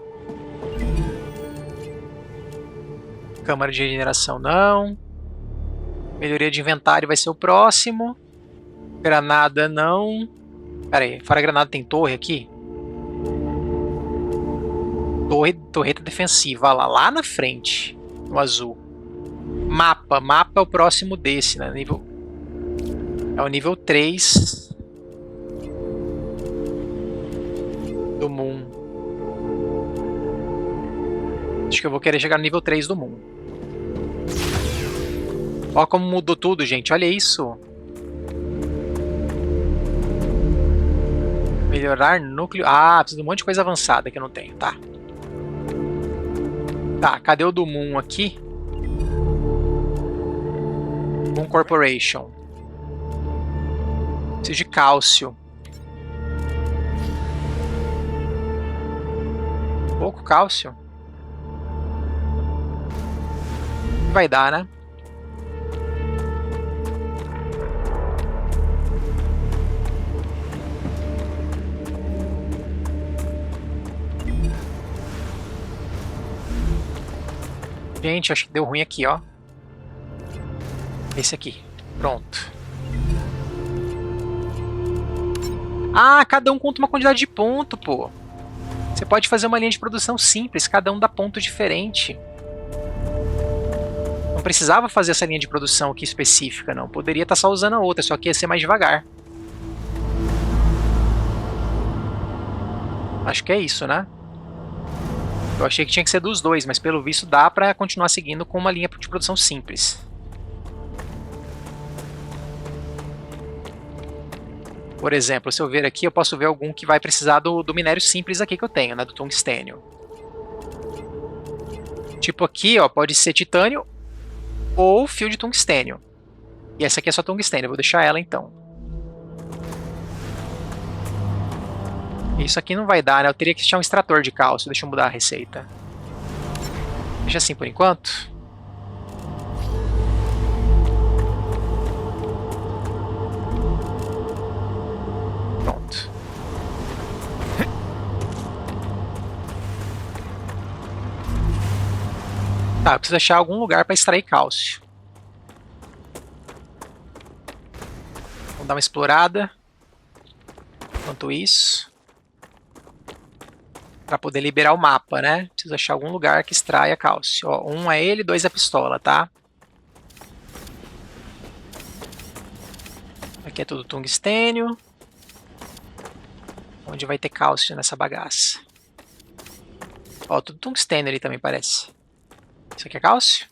Câmara de regeneração não. Melhoria de inventário vai ser o próximo. Granada não. Pera aí, fora granada tem torre aqui? Torreta defensiva, lá na frente, no azul. Mapa é o próximo desse, né? É o nível 3 do Moon. Acho que eu vou querer chegar no nível 3 do Moon. Olha como mudou tudo, gente. Olha isso. Melhorar núcleo. Ah, preciso de um monte de coisa avançada que eu não tenho. Tá. Tá, cadê o do Moon aqui? Moon Corporation. Preciso de cálcio. Pouco cálcio. Vai dar, né? Gente, acho que deu ruim aqui, ó. Esse aqui. Pronto. Ah, cada um conta uma quantidade de ponto, pô. Você pode fazer uma linha de produção simples, cada um dá ponto diferente. Não precisava fazer essa linha de produção aqui específica, não. Poderia estar só usando a outra, só que ia ser mais devagar. Acho que é isso, né? Eu achei que tinha que ser dos dois, mas pelo visto dá pra continuar seguindo com uma linha de produção simples. Por exemplo, se eu ver aqui, eu posso ver algum que vai precisar do minério simples aqui que eu tenho, né? Do tungstênio. Tipo aqui, ó, pode ser titânio ou fio de tungstênio. E essa aqui é só tungstênio, eu vou deixar ela então. Isso aqui não vai dar, né? Eu teria que deixar um extrator de cálcio. Deixa eu mudar a receita. Deixa assim por enquanto. Pronto. Tá, eu preciso achar algum lugar para extrair cálcio. Vamos dar uma explorada. Enquanto isso. Para poder liberar o mapa, né? Preciso achar algum lugar que extraia cálcio. Ó, 1 é ele, 2 é a pistola, tá? Aqui é tudo tungstênio. Onde vai ter cálcio nessa bagaça? Ó, tudo tungstênio ali também parece. Isso aqui é cálcio?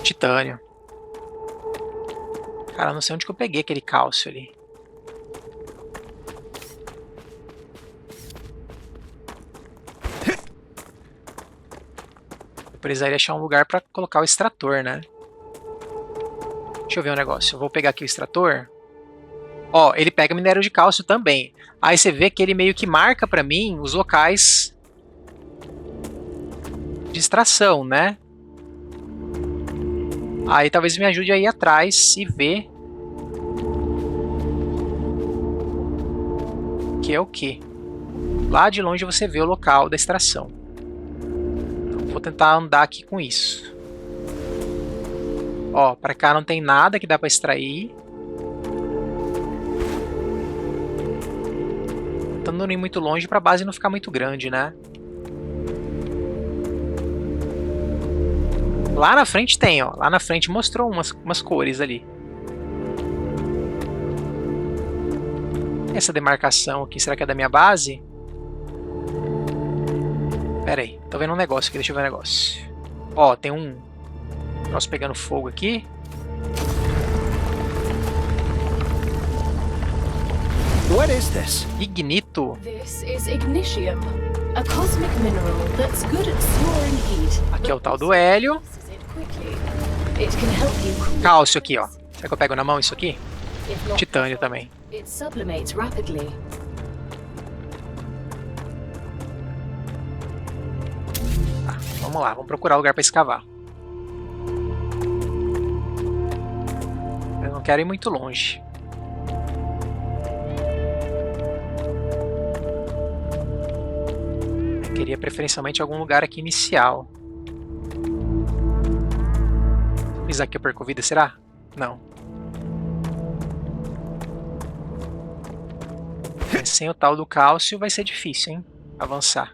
Titânio. Cara, não sei onde que eu peguei aquele cálcio ali. Eu precisaria achar um lugar para colocar o extrator, né? Deixa eu ver um negócio. Eu vou pegar aqui o extrator. Ó, ele pega minério de cálcio também. Aí você vê que ele meio que marca para mim os locais de extração, né? Aí talvez me ajude a ir atrás e ver que é o que. Lá de longe você vê o local da extração. Então, vou tentar andar aqui com isso. Ó, para cá não tem nada que dá para extrair. Tentando não ir muito longe para a base não ficar muito grande, né? Lá na frente tem, ó. Lá na frente mostrou umas cores ali. Essa demarcação aqui, será que é da minha base? Pera aí, tô vendo um negócio aqui, deixa eu ver um negócio. Ó, tem um troço pegando fogo aqui. What is this? Ignito. This is ignitium, a cosmic mineral that's good at storing heat. Aqui é o tal do hélio. Processes it quickly. It can help you cool Cálcio aqui, ó. Será que eu pego na mão isso aqui? If not Titânio também. It sublimates rapidly. Tá, vamos lá, vamos procurar lugar para escavar. Eu não quero ir muito longe. Eu queria preferencialmente algum lugar aqui inicial. Fiz aqui eu perco vida, será? Não. Mas sem o tal do cálcio vai ser difícil, hein? Avançar.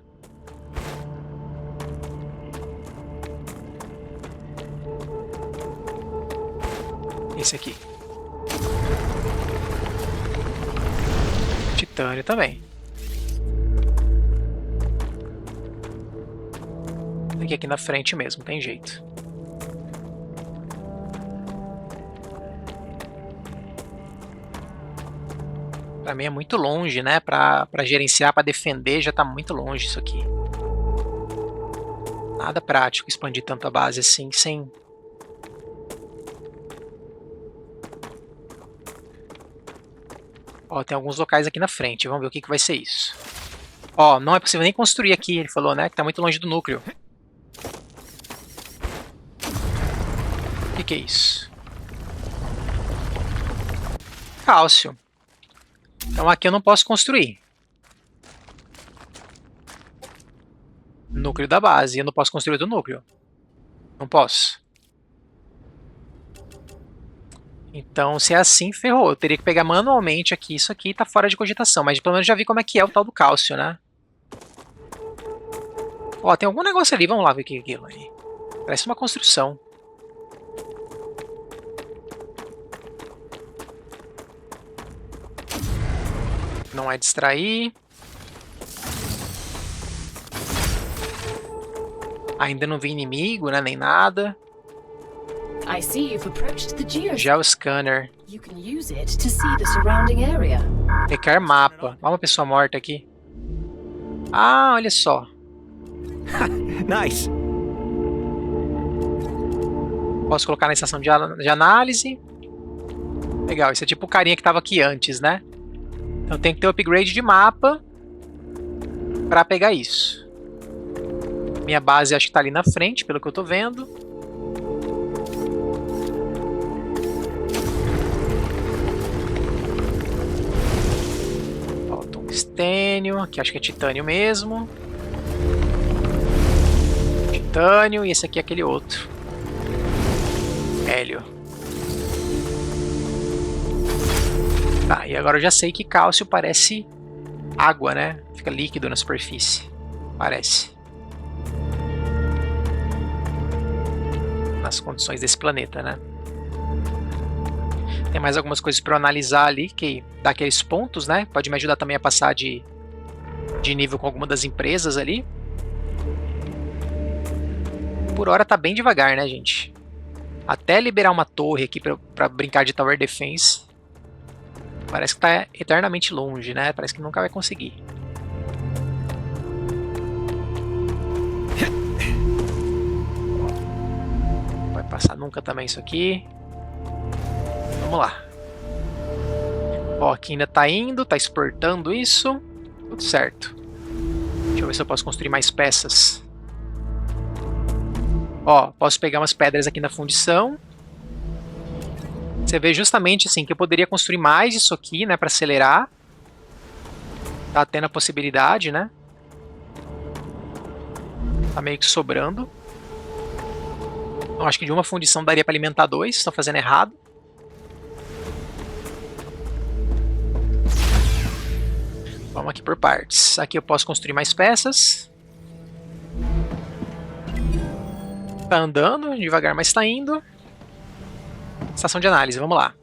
Esse aqui. Titânio também. Tem que ir aqui na frente mesmo, tem jeito. Pra mim é muito longe, né? Pra gerenciar, pra defender, já tá muito longe isso aqui. Nada prático expandir tanta base assim, sem... Ó, tem alguns locais aqui na frente, vamos ver o que vai ser isso. Ó, não é possível nem construir aqui, ele falou, né? Que tá muito longe do núcleo. O que é isso? Cálcio. Então aqui eu não posso construir. Núcleo da base. Eu não posso construir do núcleo. Não posso. Então, se é assim, ferrou. Eu teria que pegar manualmente aqui. Isso aqui tá fora de cogitação. Mas pelo menos já vi como é que é o tal do cálcio, né? Ó, tem algum negócio ali. Vamos lá ver o que é aquilo aí. Parece uma construção. Não é distrair. Ainda não vi inimigo, né? Nem nada. I see you've approached the Geoscanner. You can use it to see the surrounding area. Requer mapa. Olha uma pessoa morta aqui. Ah, olha só. Nice. Posso colocar na estação de análise. Legal, esse é tipo o carinha que estava aqui antes, né? Então tem que ter upgrade de mapa para pegar isso. Minha base acho que está ali na frente, pelo que eu tô vendo. Ó, tungstênio, aqui acho que é titânio mesmo. Titânio, e esse aqui é aquele outro. Hélio. Tá, e agora eu já sei que cálcio parece água, né? Fica líquido na superfície. Parece. Nas condições desse planeta, né? Tem mais algumas coisas para eu analisar ali, que dá aqueles pontos, né? Pode me ajudar também a passar de nível com alguma das empresas ali. Por hora tá bem devagar, né, gente? Até liberar uma torre aqui pra brincar de Tower Defense, parece que tá eternamente longe, né? Parece que nunca vai conseguir. Não vai passar nunca também isso aqui. Vamos lá. Ó, aqui ainda tá indo, tá exportando isso. Tudo certo. Deixa eu ver se eu posso construir mais peças. Ó, posso pegar umas pedras aqui na fundição. Você vê justamente assim que eu poderia construir mais isso aqui, né, para acelerar. Tá tendo a possibilidade, né? Tá meio que sobrando. Então, acho que de uma fundição daria para alimentar dois. Estou fazendo errado. Vamos aqui por partes. Aqui eu posso construir mais peças. Tá andando, devagar, mas tá indo. Estação de análise, vamos lá.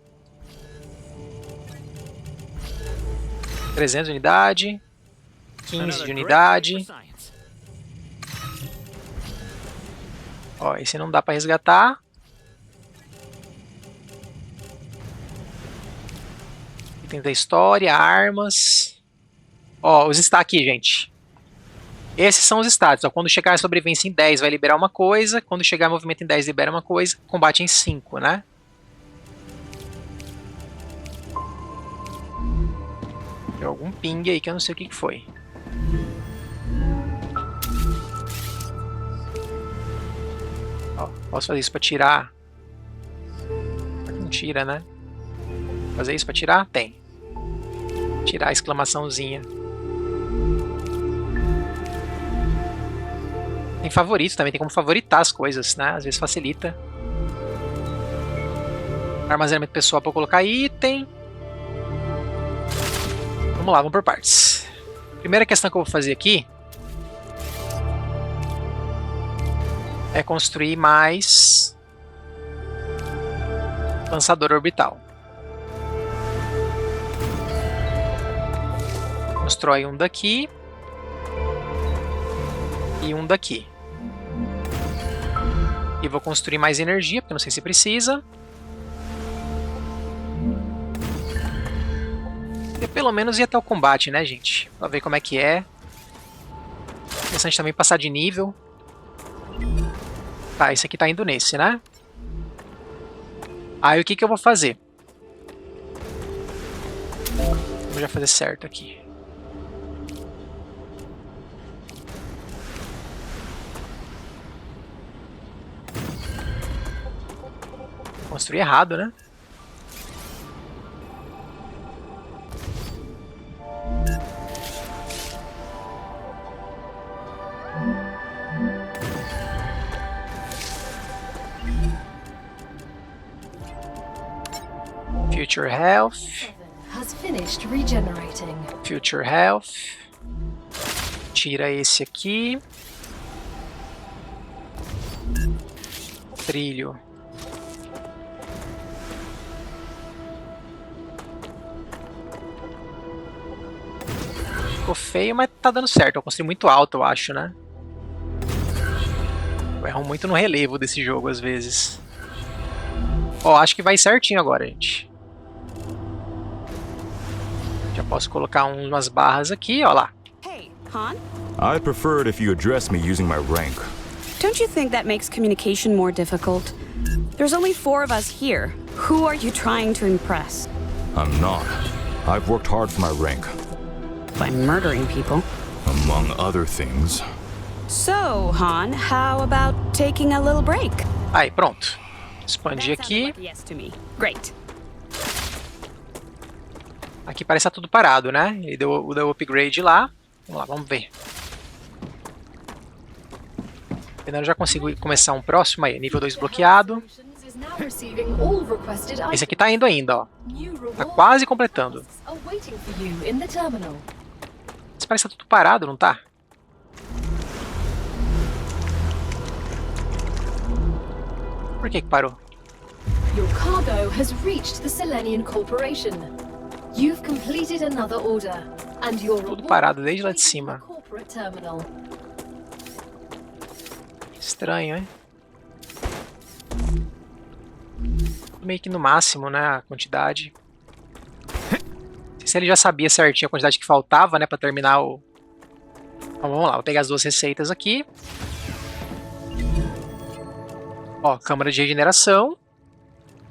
300 de unidade. 15 de unidade. Ó, esse não dá pra resgatar. Itens da história, armas. Ó, os stats aqui, gente. Esses são os stats. Ó. Quando chegar a sobrevivência em 10 vai liberar uma coisa. Quando chegar a movimento em 10 libera uma coisa. Combate em 5, né? Tem algum ping aí que eu não sei o que foi. Ó, posso fazer isso pra tirar. Não tira, né? Fazer isso pra tirar? Tem. Tirar a exclamaçãozinha. Tem favoritos também, tem como favoritar as coisas, né? Às vezes facilita. Armazenamento pessoal para colocar item. Vamos lá, vamos por partes. Primeira questão que eu vou fazer aqui é construir mais lançador orbital. Constrói um daqui e um daqui. E vou construir mais energia, porque não sei se precisa. E pelo menos ir até o combate, né, gente? Pra ver como é que é. Interessante também passar de nível. Tá, esse aqui tá indo nesse, né? Aí o que eu vou fazer? Vou já fazer certo aqui. Construir errado, né? Future Health. Has finished regenerating. Future Health. Tira esse aqui. Trilho. Ficou feio, mas tá dando certo. Eu construí muito alto, eu acho, né? Eu erro muito no relevo desse jogo, às vezes. Ó, acho que vai certinho agora, gente. Já posso colocar umas barras aqui, ó lá. Hey, Han? I prefer it if you address me using my rank. Don't you think that makes communication more difficult? There's only 4 of us here. Who are you trying to impress? I'm not. I've worked hard for my rank, By murdering people. among other things. So, Han, how about taking a little break? Aí, pronto. Expandir aqui. Like a yes to me. Great. Aqui parece que tá tudo parado, né? Ele deu upgrade lá. Vamos lá, vamos ver. Eu já consigo começar um próximo aí. Nível 2 bloqueado. Esse aqui tá indo ainda, ó. Tá quase completando. Isso parece que tá tudo parado, não tá? Por que parou? Your cargo has reached the Selenian Corporation. You've completed another order, and your Tudo parado desde lá de cima. corporate terminal. Estranho, hein? Meio que no máximo, né? A quantidade. Não sei se ele já sabia certinho a quantidade que faltava, né? Pra terminar o... Então, vamos lá, vou pegar as 2 receitas aqui. Ó, câmara de regeneração.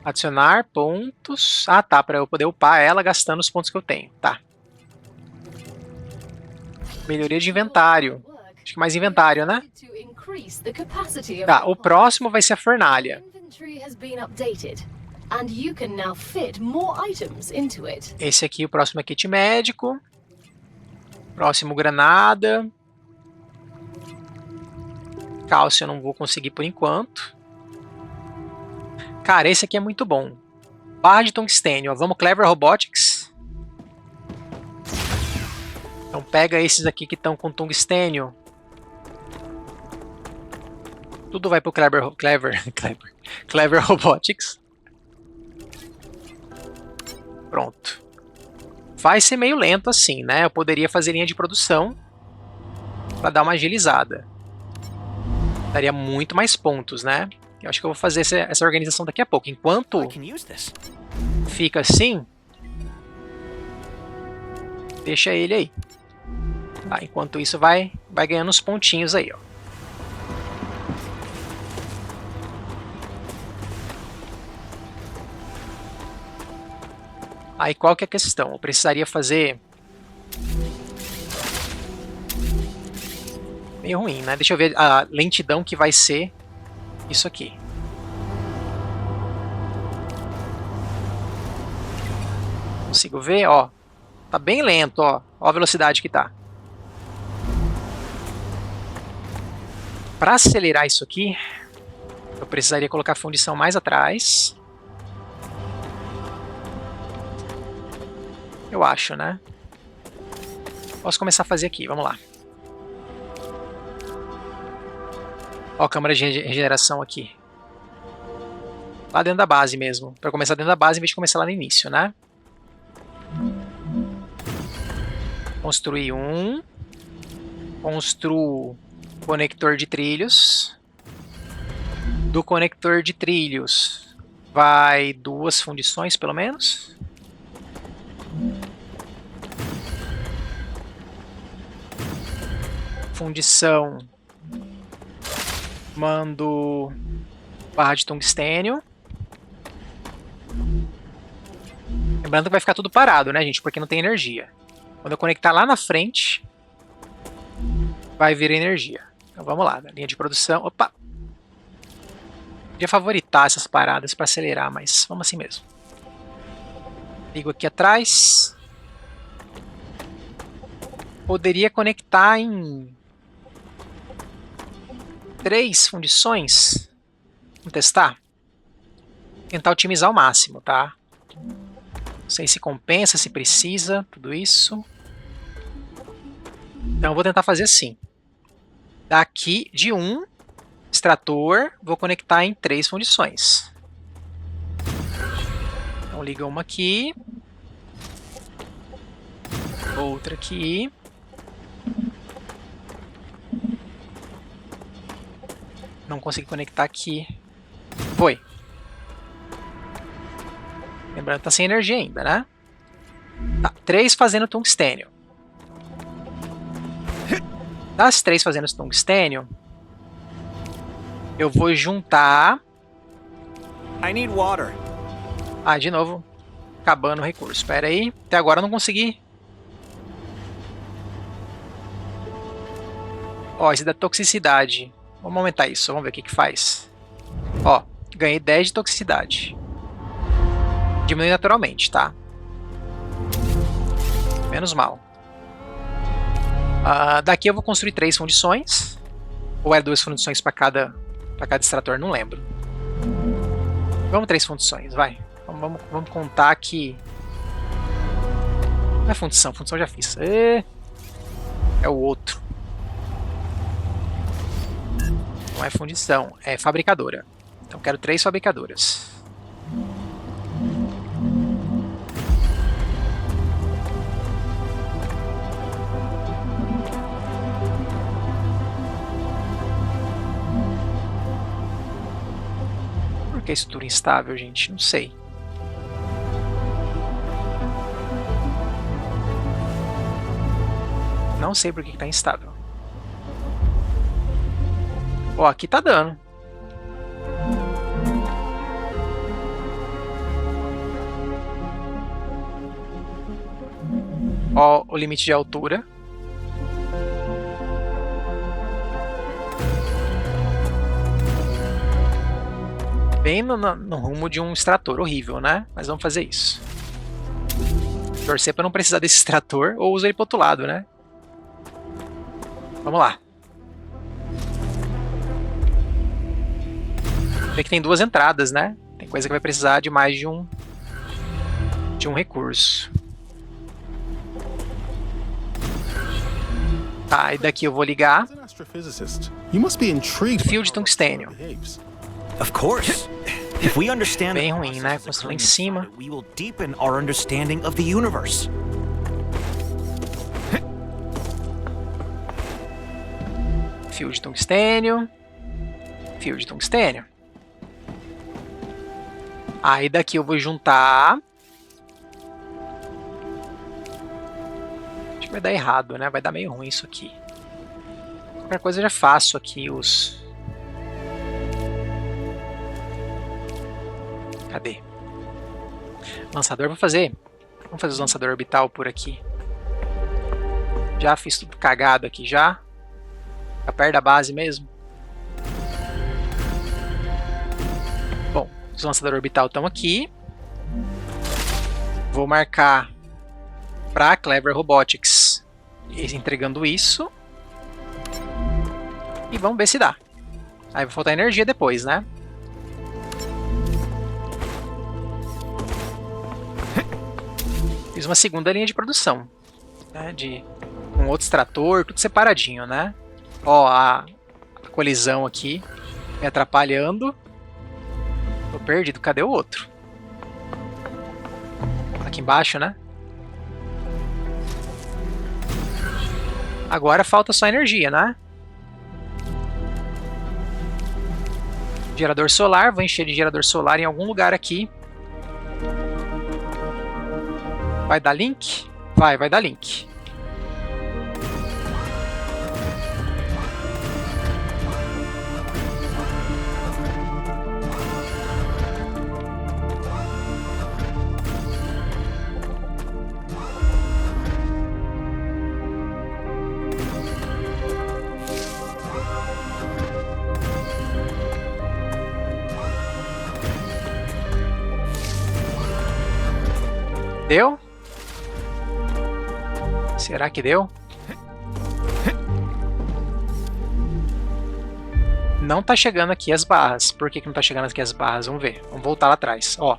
Adicionar pontos. Ah, tá, pra eu poder upar ela gastando os pontos que eu tenho. Tá. Melhoria de inventário. Acho que mais inventário, né? Tá, o próximo vai ser a fornalha. Esse aqui, o próximo é kit médico. Próximo, granada. Cálcio eu não vou conseguir por enquanto. Cara, esse aqui é muito bom. Barra de tungstênio. Ó. Vamos Clever Robotics. Então pega esses aqui que estão com tungstênio. Tudo vai pro Clever Robotics. Pronto. Vai ser meio lento assim, né? Eu poderia fazer linha de produção para dar uma agilizada. Daria muito mais pontos, né? Eu acho que eu vou fazer essa organização daqui a pouco. Enquanto fica assim, Deixa ele aí. Tá, enquanto isso vai ganhando uns pontinhos aí, ó. Aí qual que é a questão? Eu precisaria fazer... Meio ruim, né? Deixa eu ver a lentidão que vai ser isso aqui. Consigo ver, ó. Tá bem lento, ó. Ó a velocidade que tá. Para acelerar isso aqui, eu precisaria colocar a fundição mais atrás. Eu acho, né? Posso começar a fazer aqui, vamos lá. Ó, a câmara de regeneração aqui. Lá dentro da base mesmo. Para começar dentro da base em vez de começar lá no início, né? Construir um. Construo conector de trilhos. Do conector de trilhos vai 2 fundições pelo menos. Fundição. Mando barra de tungstênio. Lembrando que vai ficar tudo parado, né, gente? Porque não tem energia. Quando eu conectar lá na frente, vai vir energia. Então vamos lá, linha de produção. Opa! Podia favoritar essas paradas para acelerar, mas vamos assim mesmo. Ligo aqui atrás. Poderia conectar em 3 fundições. Vamos testar? Tentar otimizar ao máximo, tá? Não sei se compensa, se precisa, tudo isso. Então eu vou tentar fazer assim. Daqui de um extrator, vou conectar em 3 fundições. Então liga uma aqui. Outra aqui. Não consegui conectar aqui. Foi. Lembrando que tá sem energia ainda, né? Tá, 3 fazendo tungstênio. Das 3 fazendo tungstênio, eu vou juntar... I need water. Ah, de novo, acabando o recurso. Espera aí, até agora eu não consegui. Ó, esse da toxicidade. Vamos aumentar isso, vamos ver o que que faz. Ó, ganhei 10 de toxicidade. Diminui naturalmente, tá? Menos mal. Daqui eu vou construir 3 fundições. Ou é 2 fundições para cada extrator, não lembro. Vamos 3 fundições, vai. Vamos contar que... Não é fundição já fiz. É o outro. Não é fundição, é fabricadora. Então quero 3 fabricadoras. Por que isso tudo instável, gente? Não sei. Não sei por que está instável. Ó, aqui tá dando. Ó, o limite de altura. Bem no rumo de um extrator horrível, né? Mas vamos fazer isso. Torcer para não precisar desse extrator ou usar ele pro outro lado, né? Vamos lá. Vê que tem 2 entradas, né? Tem coisa que vai precisar de mais de um recurso. Tá, e daqui eu vou ligar fio de tungstênio. Of course. If we understand Bem ruim, né? Construir lá em cima. we will deepen our understanding of the universe. Fio de tungstênio. Fio de tungstênio. Aí daqui eu vou juntar vai dar errado, né? Vai dar meio ruim isso aqui. Qualquer coisa eu já faço aqui os... Cadê? Lançador, vou fazer. Vamos fazer os lançador orbital por aqui. Já fiz tudo cagado aqui já. Tá perto da base mesmo. Bom, os lançadores orbital estão aqui. Vou marcar para Clever Robotics entregando isso. E vamos ver se dá. Aí vai faltar energia depois, né? Fiz uma segunda linha de produção, né? Com outro extrator, tudo separadinho, né? Ó, a colisão aqui me atrapalhando. Tô perdido, cadê o outro? Aqui embaixo, né? Agora falta só energia, né? Gerador solar, vou encher de gerador solar em algum lugar aqui. Vai dar link? Vai dar link. Deu? Será que deu? Não tá chegando aqui as barras. Por que não tá chegando aqui as barras? Vamos ver. Vamos voltar lá atrás. Ó.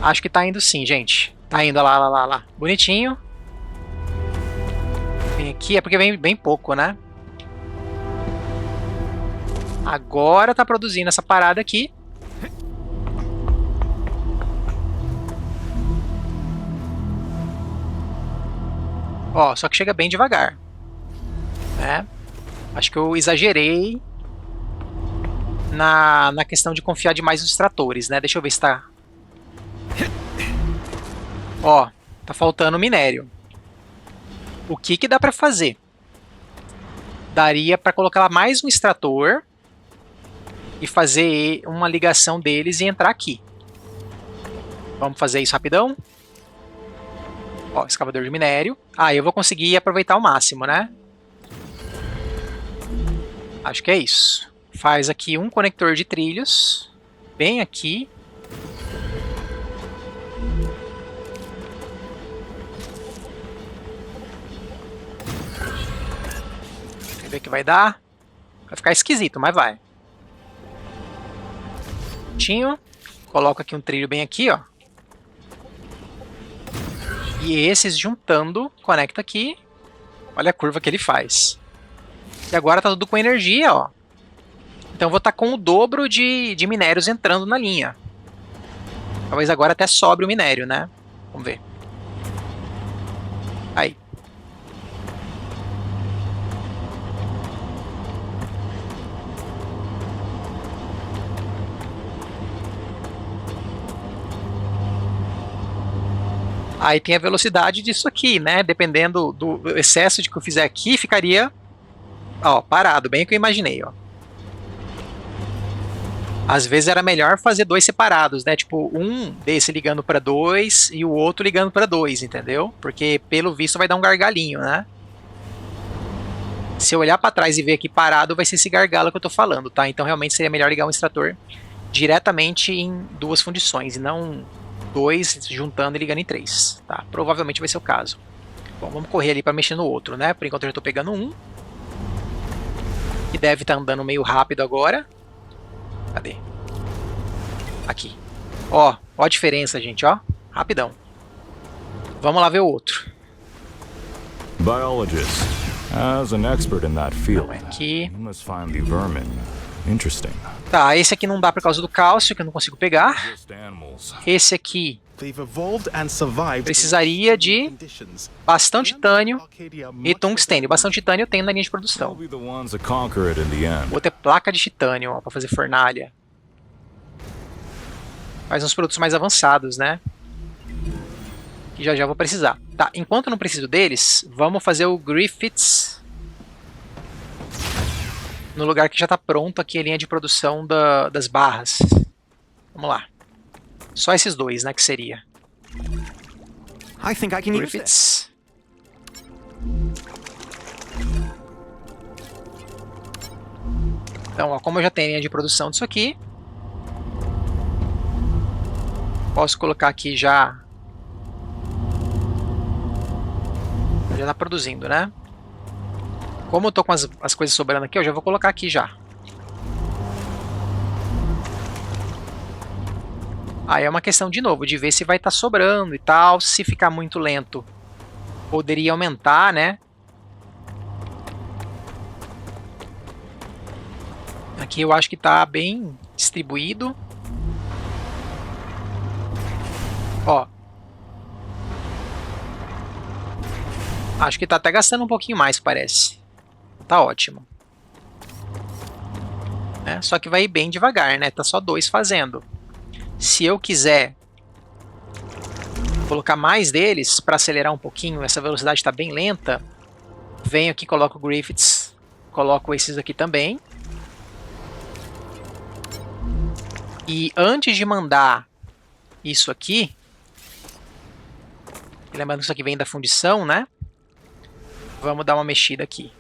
Acho que tá indo sim, gente. Tá indo lá. Bonitinho. Vem aqui. É porque vem bem pouco, né? Agora tá produzindo essa parada aqui. Ó, só que chega bem devagar, né? Acho que eu exagerei na questão de confiar demais nos tratores, né? Deixa eu ver se tá... Ó, tá faltando minério. O que dá pra fazer? Daria pra colocar lá mais um extrator e fazer uma ligação deles e entrar aqui. Vamos fazer isso rapidão. Ó, escavador de minério. Eu vou conseguir aproveitar ao máximo, né? Acho que é isso. Faz aqui um conector de trilhos. Bem aqui. Quer ver que vai dar? Vai ficar esquisito, mas vai. Tinho. Coloco aqui um trilho bem aqui, ó. E esses juntando, conecta aqui. Olha a curva que ele faz. E agora tá tudo com energia, ó. Então eu vou estar com o dobro de minérios entrando na linha. Talvez agora até sobre o minério, né? Vamos ver. Aí. Aí tem a velocidade disso aqui, né? Dependendo do excesso de que eu fizer aqui, ficaria, ó, parado, bem o que eu imaginei, ó. Às vezes era melhor fazer dois separados, né? Tipo, um desse ligando para dois e o outro ligando para dois, entendeu? Porque pelo visto vai dar um gargalinho, né? Se eu olhar para trás e ver aqui parado, vai ser esse gargalo que eu tô falando, tá? Então realmente seria melhor ligar um extrator diretamente em duas fundições e não dois juntando e ligando em três, tá? Provavelmente vai ser o caso. Bom, vamos correr ali para mexer no outro, né? Por enquanto eu já tô pegando um. Que deve estar andando meio rápido agora. Cadê? Aqui. Ó a diferença, gente, ó. Rapidão. Vamos lá ver o outro. Biologist, as an expert in that field, aqui. you must find the vermin interesting. Tá, esse aqui não dá por causa do cálcio, que eu não consigo pegar. Just animals. Esse aqui They've evolved and survived precisaria de conditions. bastão titânio Arcadia e tungstênio. Bastão titânio eu tenho na linha de produção. We'll be the ones that conquer it in the end. Vou ter placa de titânio, ó, pra fazer fornalha. Faz uns produtos mais avançados, né? Que Já já vou precisar. Tá, enquanto eu não preciso deles, vamos fazer o Griffiths no lugar que já está pronto aqui a linha de produção das barras. Vamos lá. Só esses dois, né, que seria. I think I can use this. Griffiths. Então, ó, como eu já tenho linha de produção disso aqui, posso colocar aqui já... Já está produzindo, né? Como eu tô com as coisas sobrando aqui, eu já vou colocar aqui já. Aí é uma questão, de novo, de ver se vai estar sobrando e tal. Se ficar muito lento, poderia aumentar, né? Aqui eu acho que está bem distribuído. Ó. Acho que está até gastando um pouquinho mais, parece. Tá ótimo. É, só que vai ir bem devagar, né? Tá só 2 fazendo. Se eu quiser colocar mais deles para acelerar um pouquinho, essa velocidade está bem lenta, venho aqui, coloco o Griffiths, coloco esses aqui também. E antes de mandar isso aqui, lembrando que isso aqui vem da fundição, né? Vamos dar uma mexida aqui.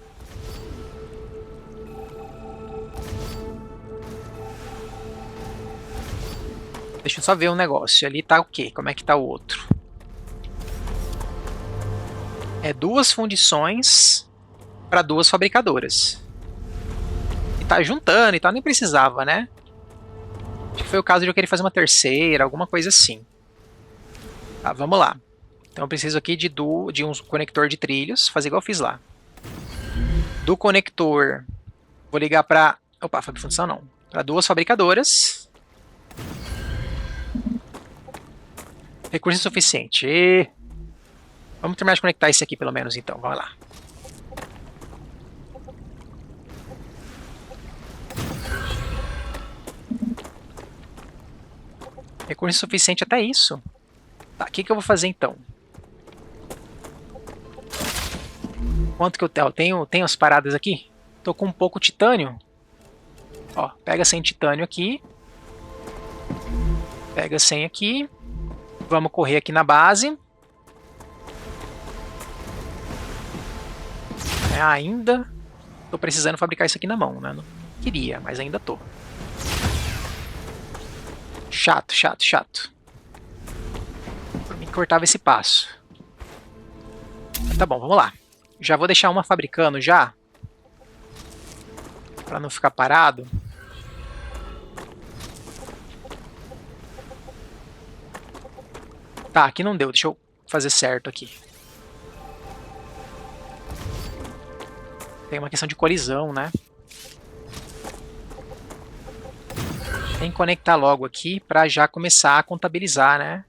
Deixa eu só ver um negócio. Ali tá o quê? Como é que tá o outro? É 2 fundições para 2 fabricadoras. E tá juntando e tal, nem precisava, né? Acho que foi o caso de eu querer fazer uma terceira, alguma coisa assim. Tá, vamos lá. Então eu preciso aqui de um conector de trilhos, fazer igual eu fiz lá. Do conector, vou ligar para... Opa, fundição não. Para 2 fabricadoras. Recurso insuficiente. Vamos terminar de conectar esse aqui pelo menos então. Vamos lá. Recurso insuficiente até isso. Tá, o que eu vou fazer então? Quanto que eu tenho? Tenho as paradas aqui. Tô com um pouco de titânio. Ó, pega 100 titânio aqui. Pega 100 aqui. Vamos correr aqui na base. Ainda tô precisando fabricar isso aqui na mão, né? Não queria, mas ainda tô. Chato, chato, chato. Por mim cortava esse passo. Mas tá bom, vamos lá. Já vou deixar uma fabricando já. Pra não ficar parado. Tá, aqui não deu. Deixa eu fazer certo aqui. Tem uma questão de colisão, né? Tem que conectar logo aqui para já começar a contabilizar, né?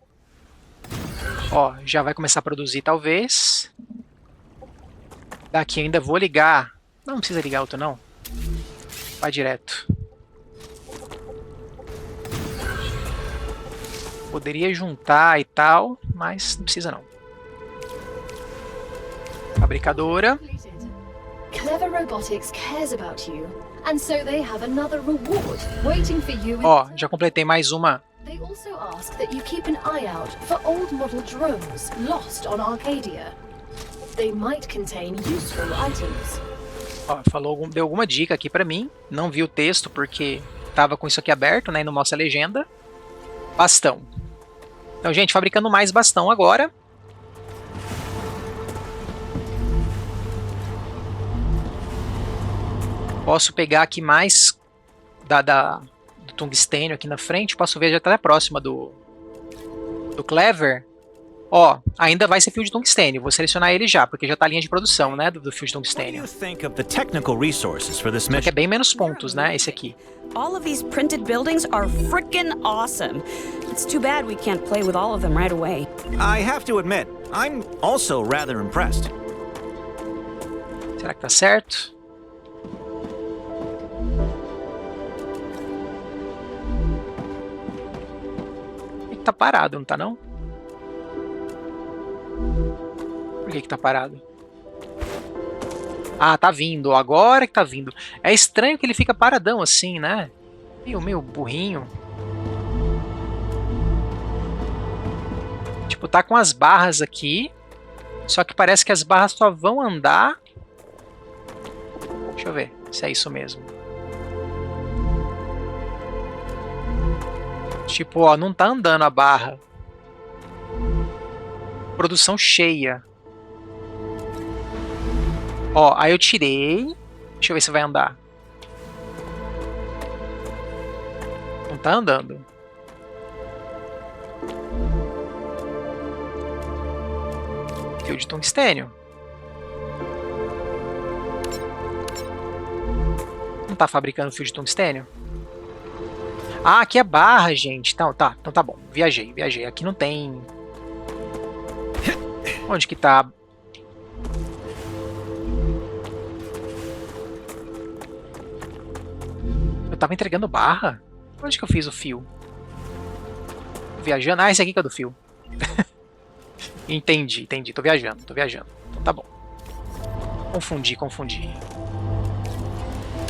Ó, já vai começar a produzir talvez. Daqui ainda vou ligar. Não precisa ligar outro não. Vai direto. Poderia juntar e tal, mas não precisa não. Fabricadora. Clever Robotics cares about you, and so they have another reward waiting for you. Ó, já completei mais uma. They also ask that you keep an eye out for old model drones lost on Arcadia. They might contain useful items. Ó, deu alguma dica aqui pra mim. Não vi o texto porque tava com isso aqui aberto, né? E não mostra a legenda. Bastão. Então, gente, fabricando mais bastão agora. Posso pegar aqui mais do tungstênio aqui na frente. Posso ver, já está próxima do Clever. Ó, ainda vai ser fio de tungstênio. Vou selecionar ele já, porque já está a linha de produção, né, do fio de tungstênio. Só que é bem menos pontos, né, esse aqui. All of these printed buildings are frickin' awesome. It's too bad we can't play with all of them right away. I have to admit, I'm also rather impressed. Será que tá certo? Tá parado, não tá não? que tá parado? Ah, tá vindo. Agora que tá vindo. É estranho que ele fica paradão assim, né? Meio burrinho. Tipo, tá com as barras aqui. Só que parece que as barras só vão andar... Deixa eu ver se é isso mesmo. Tipo, ó, não tá andando a barra. Produção cheia. Ó, aí eu tirei. Deixa eu ver se vai andar. Não tá andando. Fio de tungstênio. Não tá fabricando fio de tungstênio? Ah, aqui é barra, gente. Então tá bom. Viajei. Aqui não tem... Onde que tá? Eu tava entregando barra? Onde que eu fiz o fio? Viajando? Ah, esse aqui que é do fio. Entendi. Tô viajando. Então tá bom. Confundi.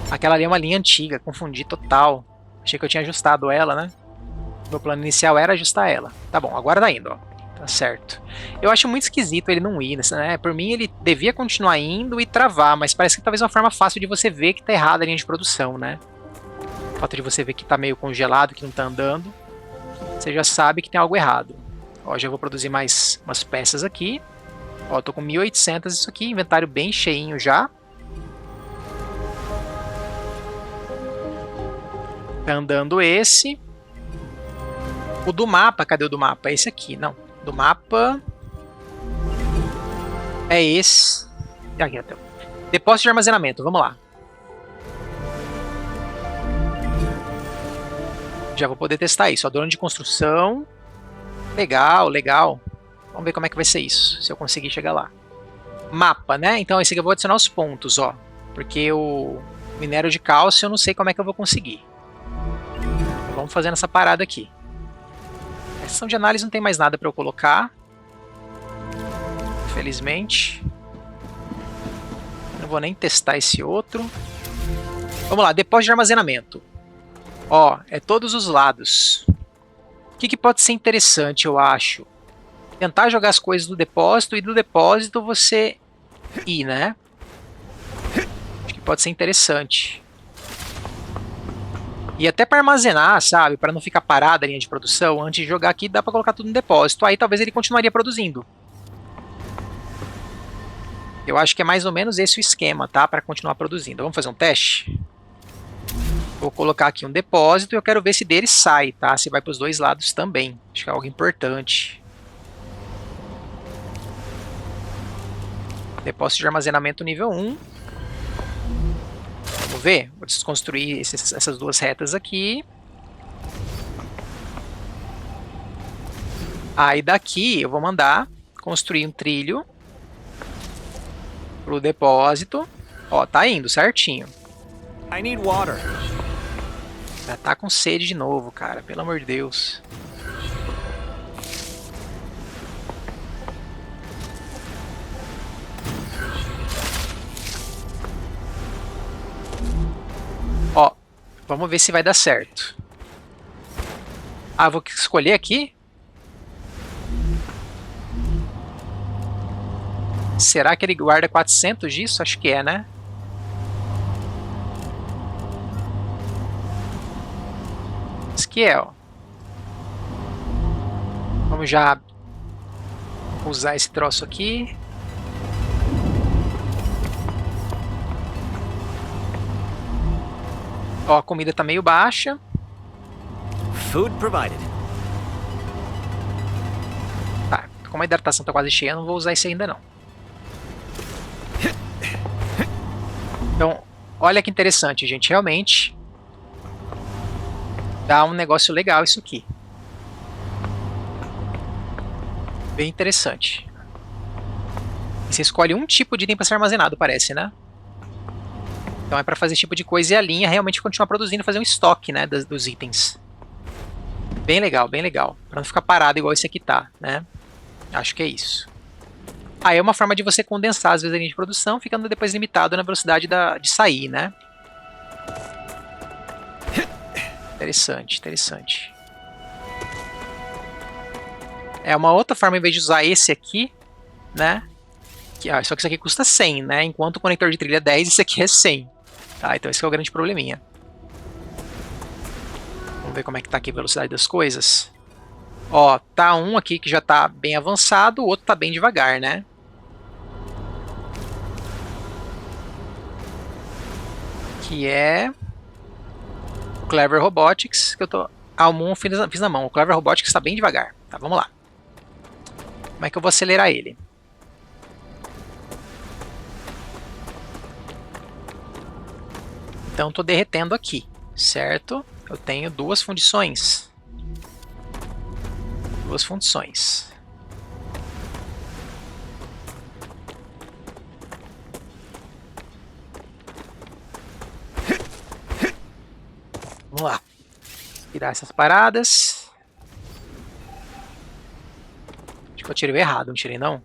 Aquela ali é uma linha antiga, confundi total. Achei que eu tinha ajustado ela, né? Meu plano inicial era ajustar ela. Tá bom, agora tá indo, ó. Tá certo. Eu acho muito esquisito ele não ir, né? Por mim ele devia continuar indo e travar, mas parece que talvez é uma forma fácil de você ver que tá errada a linha de produção, né? O fato de você ver que tá meio congelado, que não tá andando, você já sabe que tem algo errado. Ó, já vou produzir mais umas peças aqui. Ó, tô com 1.800 isso aqui, inventário bem cheinho já. Tá andando esse. O do mapa, cadê o do mapa? É esse aqui, não. Do mapa... É esse. Aqui, até. Depósito de armazenamento, vamos lá. Já vou poder testar isso. Adorno de construção. Legal. Vamos ver como é que vai ser isso, se eu conseguir chegar lá. Mapa, né? Então esse aqui eu vou adicionar os pontos, ó. Porque o minério de cálcio eu não sei como é que eu vou conseguir. Então, vamos fazendo essa parada aqui. A seção de análise não tem mais nada para eu colocar. Infelizmente. Não vou nem testar esse outro. Vamos lá, depósito de armazenamento. Ó, é todos os lados. O que pode ser interessante, eu acho? Tentar jogar as coisas do depósito e do depósito você ir, né? Acho que pode ser interessante. E até para armazenar, sabe? Para não ficar parada a linha de produção, antes de jogar aqui dá para colocar tudo no depósito. Aí talvez ele continuaria produzindo. Eu acho que é mais ou menos esse o esquema, tá? Para continuar produzindo. Vamos fazer um teste? Vou colocar aqui um depósito e eu quero ver se dele sai, tá? Se vai para os dois lados também. Acho que é algo importante. Depósito de armazenamento nível 1. Vamos ver? Vou desconstruir essas duas retas aqui. Aí daqui eu vou mandar construir um trilho pro depósito. Ó, tá indo certinho. I need water. Já tá com sede de novo, cara. Pelo amor de Deus. Ó, vamos ver se vai dar certo. Ah, vou escolher aqui? Será que ele guarda 400 disso? Acho que é, né? Isso que é, ó. Vamos já usar esse troço aqui. Ó, a comida tá meio baixa. Food provided. Tá, como a hidratação tá quase cheia, eu não vou usar isso ainda não. Então, olha que interessante, gente. Realmente dá um negócio legal isso aqui. Bem interessante. E você escolhe um tipo de item para ser armazenado, parece, né? Então é para fazer esse tipo de coisa e a linha realmente continuar produzindo, fazer um estoque, né, dos itens. Bem legal, bem legal. Para não ficar parado igual esse aqui tá, né? Acho que é isso. Aí é uma forma de você condensar as vezes a linha de produção, ficando depois limitado na velocidade de sair, né? Interessante, interessante. É uma outra forma, em vez de usar esse aqui, né? Só que isso aqui custa 100, né? Enquanto o conector de trilha é 10, esse aqui é 100. Tá, então esse é o grande probleminha. Vamos ver como é que tá aqui a velocidade das coisas. Ó, tá um aqui que já tá bem avançado, o outro tá bem devagar, né? Que é o Clever Robotics, que eu tô... Ah, o Moon fiz na mão. O Clever Robotics tá bem devagar. Tá, vamos lá. Como é que eu vou acelerar ele? Então, tô derretendo aqui, certo? Eu tenho duas fundições. Duas fundições. Vamos lá. Tirar essas paradas. Acho que eu tirei errado, não tirei não?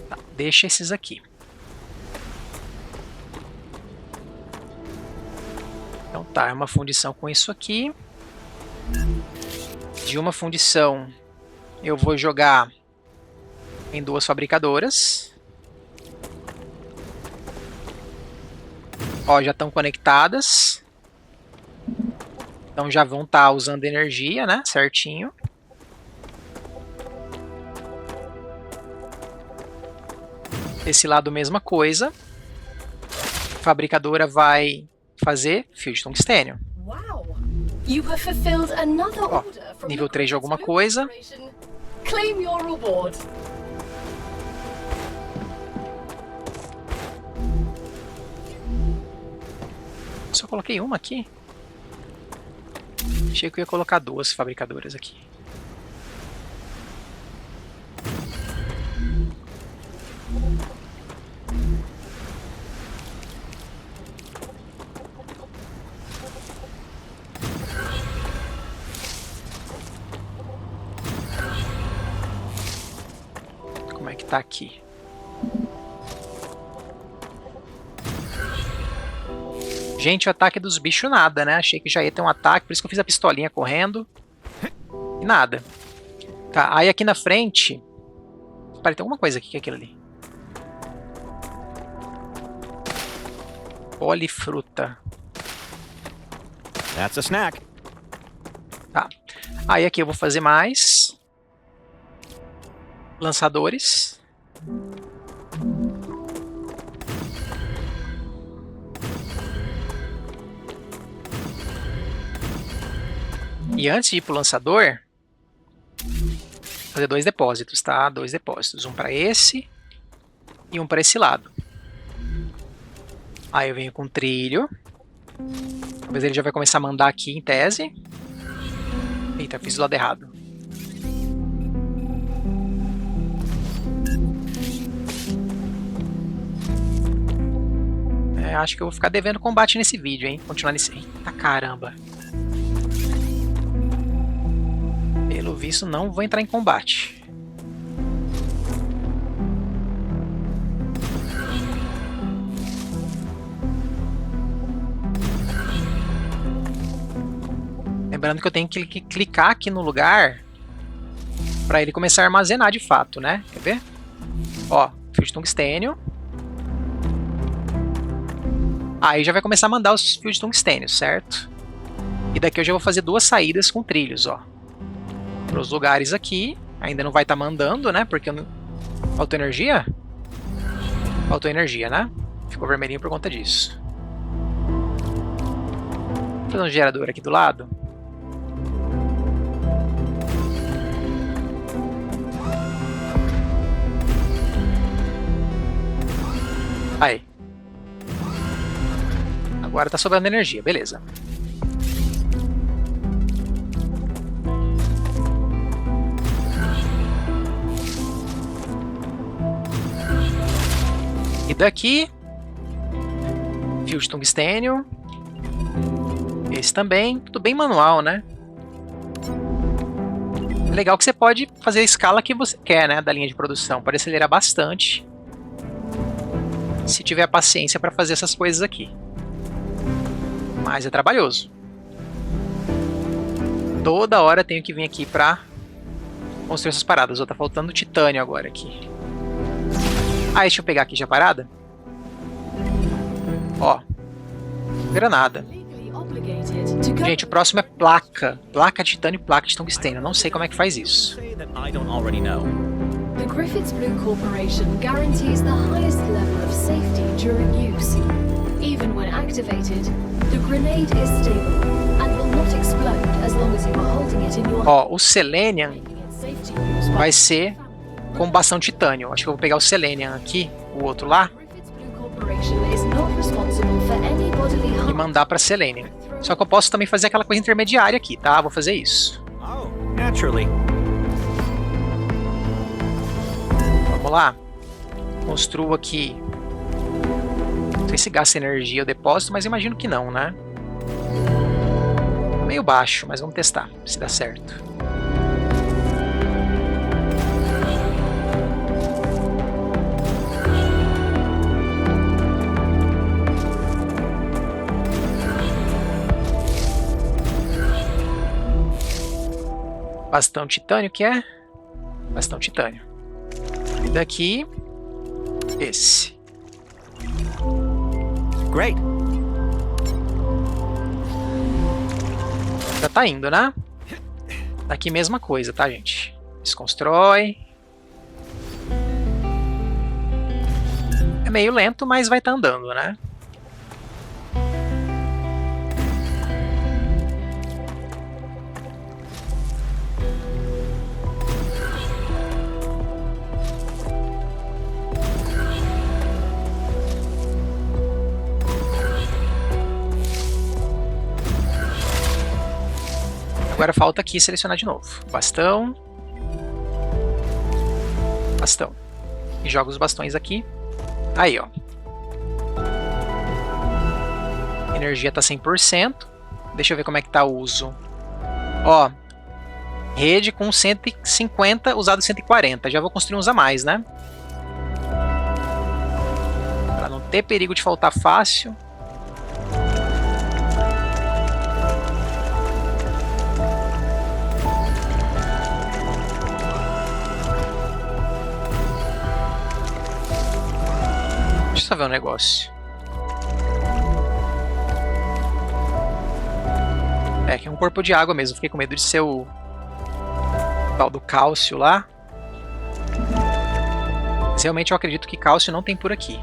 Tá, deixa esses aqui. Então tá, é uma fundição com isso aqui. De uma fundição eu vou jogar em duas fabricadoras. Ó, já estão conectadas. Então já vão estar usando energia, né? Certinho. Desse lado, mesma coisa. A fabricadora vai fazer fio de tungstênio. Ó, nível 3 de alguma coisa. Claim your reward. Só coloquei uma aqui. Achei que eu ia colocar duas fabricadoras aqui. Como é que tá aqui? Gente, o ataque dos bichos nada, né? Achei que já ia ter um ataque, por isso que eu fiz a pistolinha correndo. E nada. Tá, aí aqui na frente... Peraí, tem alguma coisa aqui, que é aquilo ali? Polifruta. That's a snack. Tá. Aí aqui eu vou fazer mais... lançadores. E antes de ir pro lançador, fazer dois depósitos, tá? Dois depósitos, um para esse e um para esse lado. Aí eu venho com trilho. Talvez ele já vai começar a mandar aqui em tese. Eita, fiz do lado errado. Acho que eu vou ficar devendo combate nesse vídeo, hein? Continuar nesse... Eita caramba. Pelo visto, não vou entrar em combate. Lembrando que eu tenho que clicar aqui no lugar para ele começar a armazenar de fato, né? Quer ver? Ó, fio de tungstênio. Aí já vai começar a mandar os fios de tungstênio, certo? E daqui eu já vou fazer duas saídas com trilhos, ó. Para os lugares aqui. Ainda não vai estar mandando, né? Porque não... Faltou energia? Faltou energia, né? Ficou vermelhinho por conta disso. Vou fazer um gerador aqui do lado. Aí. Agora tá sobrando energia, beleza. E daqui, fio de tungstênio. Esse também, tudo bem manual, né? É legal que você pode fazer a escala que você quer, né, da linha de produção. Pode acelerar bastante. Se tiver paciência para fazer essas coisas aqui. Mas é trabalhoso. Toda hora tenho que vir aqui para construir essas paradas. Ó, tá faltando titânio agora aqui. Ah, deixa eu pegar aqui já a parada. Ó. Granada. Gente, o próximo é placa. Placa de titânio e placa de tungstênio. Eu não sei como é que faz isso. The Griffiths Blue Corporation guarantees the highest level of safety during use. Even when activated, the grenade is stable and will not explode as long as you are holding it in your hand. Ó, o Selenium vai ser com bastão de titânio. Acho que eu vou pegar o Selenium aqui, o outro lá, e mandar para Selenium. Só que eu posso também fazer aquela coisa intermediária aqui, tá? Vou fazer isso. Oh, naturally. Vamos lá. Construo aqui. Não sei se gasta energia o depósito, mas imagino que não, né? Meio baixo, mas vamos testar se dá certo. Bastão titânio que é? Bastão titânio. E daqui, esse. Great. Já tá indo, né? Daqui mesma coisa, tá, gente? Desconstrói. É meio lento, mas vai tá andando, né? Agora falta aqui selecionar de novo. Bastão. Bastão. E joga os bastões aqui. Aí, ó. Energia tá 100%. Deixa eu ver como é que tá o uso. Ó. Rede com 150, usado 140. Já vou construir uns a mais, né? Pra não ter perigo de faltar fácil. Deixa eu ver um negócio. É, que é um corpo de água mesmo. Fiquei com medo de ser o tal do cálcio lá. Mas realmente eu acredito que cálcio não tem por aqui.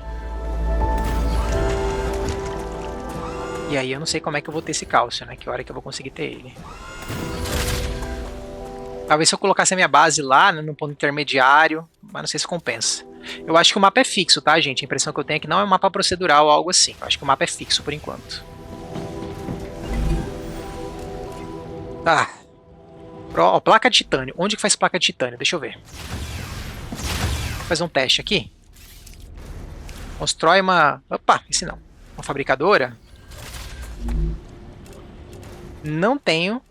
E aí eu não sei como é que eu vou ter esse cálcio, né? Que hora que eu vou conseguir ter ele. Talvez se eu colocasse a minha base lá, né, no ponto intermediário, mas não sei se compensa. Eu acho que o mapa é fixo, tá, gente? A impressão que eu tenho é que não é um mapa procedural ou algo assim. Eu acho que o mapa é fixo por enquanto. Tá. Ó, placa de titânio. Onde que faz placa de titânio? Deixa eu ver. Vou fazer um teste aqui. Constrói uma... Opa, esse não. Uma fabricadora. Não tenho.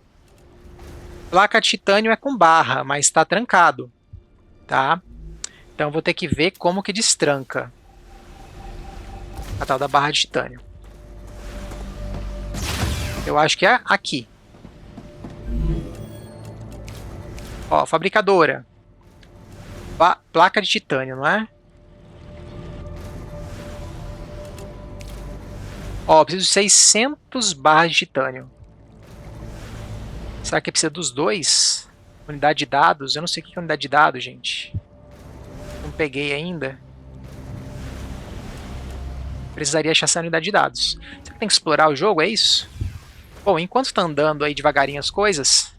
Placa de titânio é com barra, mas está trancado. Tá? Então vou ter que ver como que destranca a tal da barra de titânio. Eu acho que é aqui. Ó, fabricadora. Placa de titânio, não é? Ó, preciso de 600 barras de titânio. Será que precisa dos dois? Unidade de dados? Eu não sei o que é unidade de dados, gente. Não peguei ainda. Precisaria achar essa unidade de dados. Será que tem que explorar o jogo? É isso? Bom, enquanto tá andando aí devagarinho as coisas,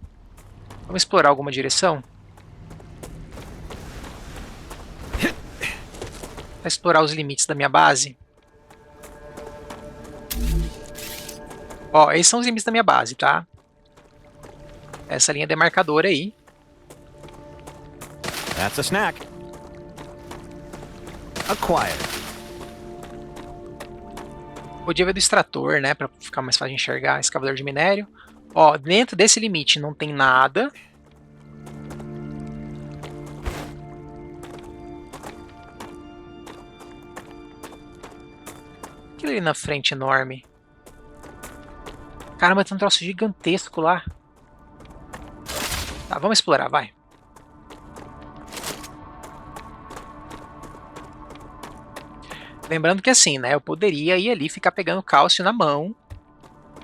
vamos explorar alguma direção? Para explorar os limites da minha base. Ó, esses são os limites da minha base, tá? Essa linha demarcadora aí. That's a snack. Acquired. Podia ver do extrator, né? Pra ficar mais fácil de enxergar. Escavador de minério. Ó, dentro desse limite não tem nada. Aquilo ali na frente enorme. Caramba, tem um troço gigantesco lá. Tá, vamos explorar, vai. Lembrando que assim, né? Eu poderia ir ali e ficar pegando cálcio na mão.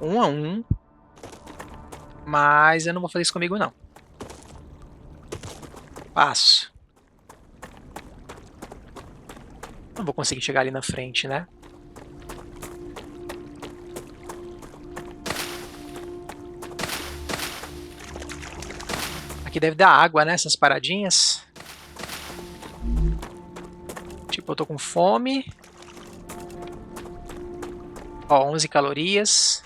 Um a um. Mas eu não vou fazer isso comigo, não. Passo. Não vou conseguir chegar ali na frente, né? Aqui deve dar água, né? Essas paradinhas. Tipo, eu tô com fome. Ó, 11 calorias.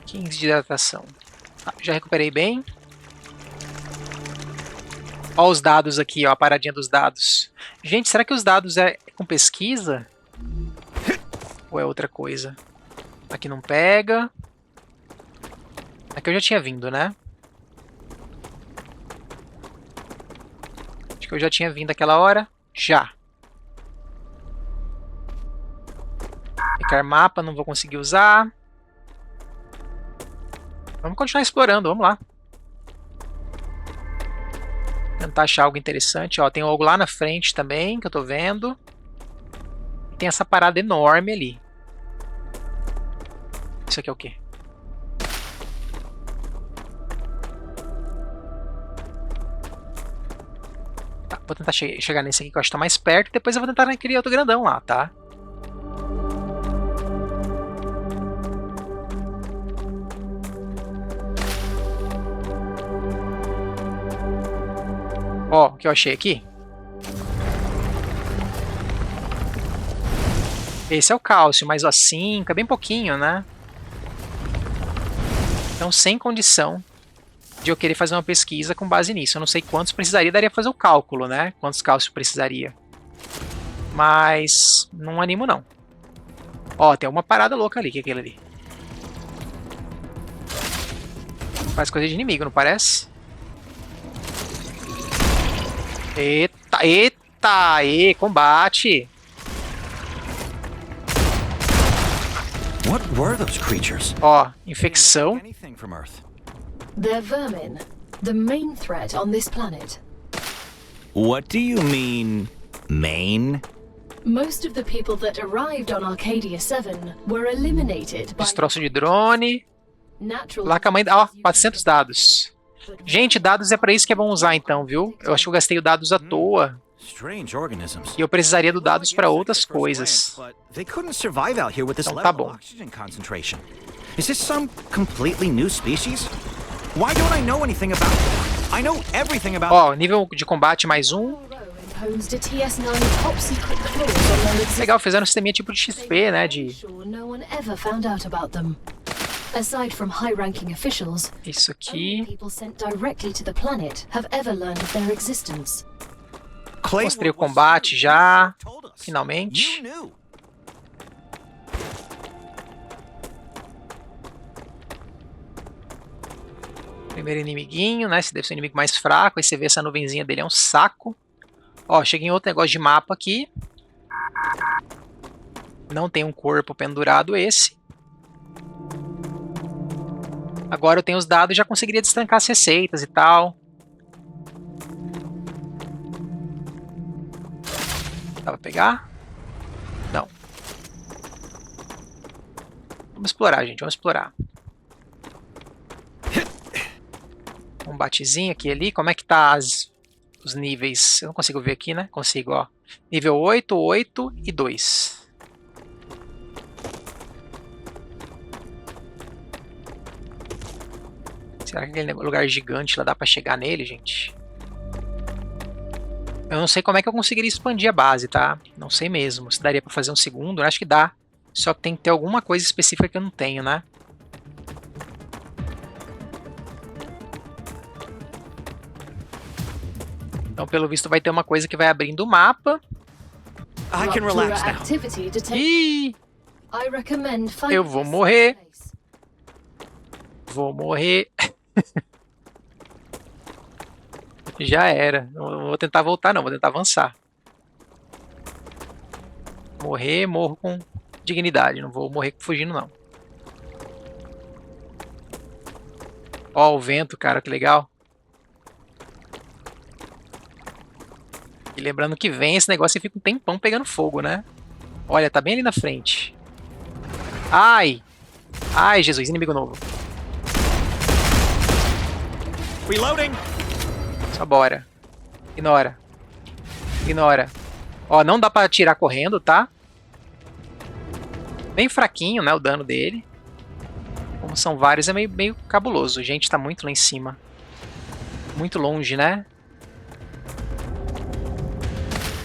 De hidratação. Ah, já recuperei bem. Ó os dados aqui, ó, a paradinha dos dados. Gente, será que os dados é com pesquisa? Ou é outra coisa? Aqui não pega. Aqui eu já tinha vindo, né? Acho que eu já tinha vindo aquela hora. Já. Ficar mapa, não vou conseguir usar. Vamos continuar explorando, vamos lá. Tentar achar algo interessante. Ó, tem algo lá na frente também, que eu tô vendo. Tem essa parada enorme ali. Isso aqui é o quê? Tá, vou tentar chegar nesse aqui que eu acho que tá mais perto. Depois eu vou tentar naquele outro grandão lá, tá? Ó, o que eu achei aqui. Esse é o cálcio, mas ó, 5, é bem pouquinho, né? Então, sem condição de eu querer fazer uma pesquisa com base nisso. Eu não sei quantos precisaria, daria pra fazer o cálculo, né? Quantos cálcio precisaria. Mas não animo, não. Ó, tem uma parada louca ali, que é aquele ali. Faz coisa de inimigo, não parece? Eita, eita, combate. What were those creatures? Ó, infecção. Anything from Earth. They're vermin, the main threat on this planet. What do you mean, main? Most of the people that arrived on Arcadia 7 were eliminated by Destroço de drone. natural. Lá com a mãe. Ó, 400 dados. Gente, dados é pra isso que é bom usar então, viu? Eu acho que eu gastei o dados à toa. Strange organisms. E eu precisaria do dados pra outras coisas. They couldn't survive out here with this Então tá level bom. of oxygen concentration. Is this some completely new species? Why don't I know anything about them? I know everything about Ó, nível de combate mais um. Imposed a TS9 top secret clause on their existence. Legal, fizeram um sisteminha tipo de XP, né? De Sure no one ever found out about them. Aside from high-ranking officials, isso only aqui. people sent directly to the planet have ever learned of their existence. Clay Mostrei o was combate já. told us. Finalmente. You knew. Primeiro inimiguinho, né? Esse deve ser o inimigo mais fraco. Aí você vê essa nuvenzinha dele, é um saco. Ó, cheguei em outro negócio de mapa aqui. Não tem um corpo pendurado esse. Agora eu tenho os dados e já conseguiria destancar as receitas e tal. Dá pra pegar? Não. Vamos explorar, gente. Vamos explorar. Um batezinho aqui e ali. Como é que tá os níveis? Eu não consigo ver aqui, né? Consigo, ó. Nível 8, 8 e 2. Será que aquele lugar gigante lá dá pra chegar nele, gente? Eu não sei como é que eu conseguiria expandir a base, tá? Não sei mesmo. Se daria pra fazer um segundo, eu acho que dá. Só que tem que ter alguma coisa específica que eu não tenho, né? Então, pelo visto, vai ter uma coisa que vai abrindo o mapa. I can relax now. Activity detected. Ih! I recommend finding Eu vou a morrer. safe place. Vou morrer. Já era. Não vou tentar voltar não, vou tentar avançar. Morrer, morro com dignidade. Não vou morrer fugindo não. Ó, o vento, cara, que legal. E lembrando que vem esse negócio e fica um tempão pegando fogo, né? Olha, tá bem ali na frente. Ai! Ai, Jesus, inimigo novo. Reloading! Só bora. Ignora. Ignora. Ó, não dá pra atirar correndo, tá? Bem fraquinho, né, o dano dele. Como são vários, é meio cabuloso. Gente, tá muito lá em cima. Muito longe, né?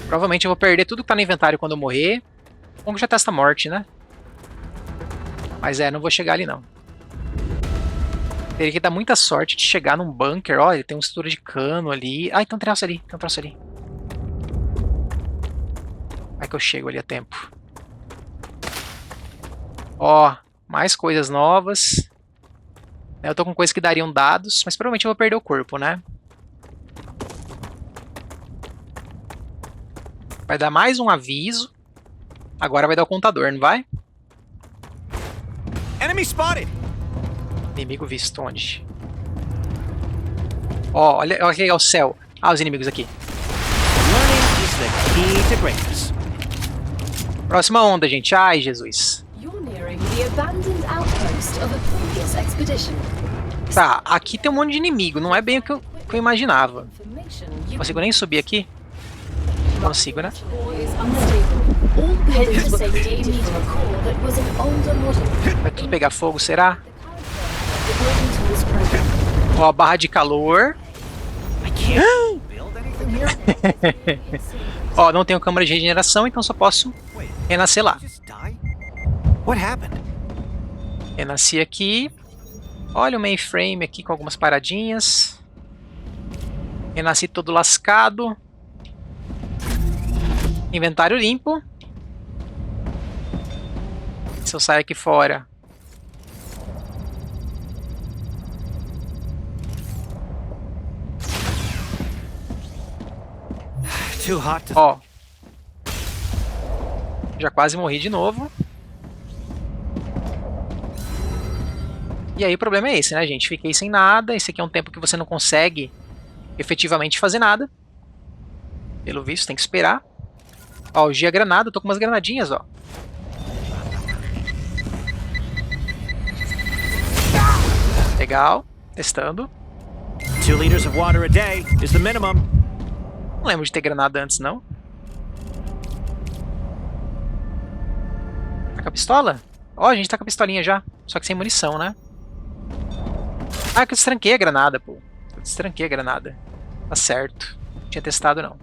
Provavelmente eu vou perder tudo que tá no inventário quando eu morrer. Bom que já testa a morte, né? Mas não vou chegar ali não. Teria que dar muita sorte de chegar num bunker. Olha, tem uma estrutura de cano ali. Ah, tem um troço ali, tem um troço ali. Vai que eu chego ali a tempo. Ó, mais coisas novas. Eu tô com coisas que dariam dados, mas provavelmente eu vou perder o corpo, né? Vai dar mais um aviso. Agora vai dar o contador, não vai? Enemy spotted! Inimigo visto onde? Ó, olha aqui é o céu. Ah, os inimigos aqui. Learning is the key to greatness. Próxima onda, gente. Ai, Jesus. You're nearing the abandoned outpost of a previous expedition. Tá, aqui tem um monte de inimigo. Não é bem o que eu imaginava. Information you Consigo nem subir aqui? Consigo, né? core is unstable. All buildings to safety need a core that was an older model. Vai tudo pegar fogo, será? The building tools program. Ó, barra de calor. I can't build anything. Ó, não tenho câmara de regeneração, então só posso renascer lá. Just die? What happened? Renasci aqui. Olha o mainframe aqui com algumas paradinhas. Renasci todo lascado. Inventário limpo. Se eu sair aqui fora. Too hot to... Ó. Já quase morri de novo. E aí o problema é esse, né, gente? Fiquei sem nada. Esse aqui é um tempo que você não consegue efetivamente fazer nada. Pelo visto, tem que esperar. Ó, o Gia granada. Eu tô com umas granadinhas, ó. Legal. Testando. 2 liters of water a day is the minimum. Não lembro de ter granada antes, não. Tá com a pistola? Ó, a gente tá com a pistolinha já. Só que sem munição, né? Ah, que eu destranquei a granada, pô. Eu destranquei a granada. Tá certo. Não tinha testado, não.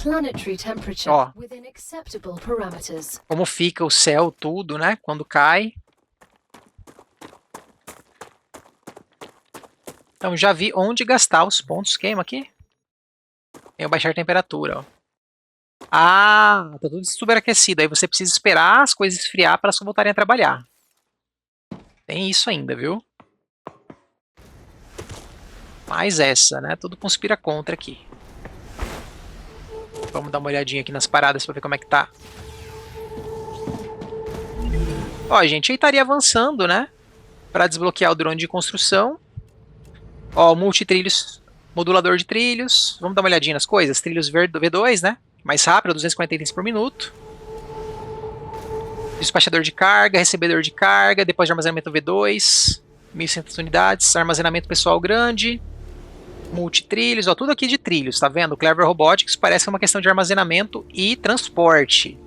Planetary temperature Ó. within acceptable parameters. Como fica o céu, tudo, né? Quando cai. Então já vi onde gastar os pontos. Queima aqui. Tem o baixar temperatura, ó. Ah, tá tudo superaquecido. Aí você precisa esperar as coisas esfriar para elas voltarem a trabalhar. Tem isso ainda, viu? Mais essa, né? Tudo conspira contra aqui. Vamos dar uma olhadinha aqui nas paradas para ver como é que tá. Ó, a gente aí estaria avançando, né? Para desbloquear o drone de construção. Ó, multitrilhos, modulador de trilhos. Vamos dar uma olhadinha nas coisas. Trilhos V2, né? Mais rápido, 240 itens por minuto. Despachador de carga, recebedor de carga, depois de armazenamento V2. 1.100 unidades, armazenamento pessoal grande. Multitrilhos, ó, tudo aqui de trilhos, tá vendo? Clever Robotics parece que é uma questão de armazenamento e transporte.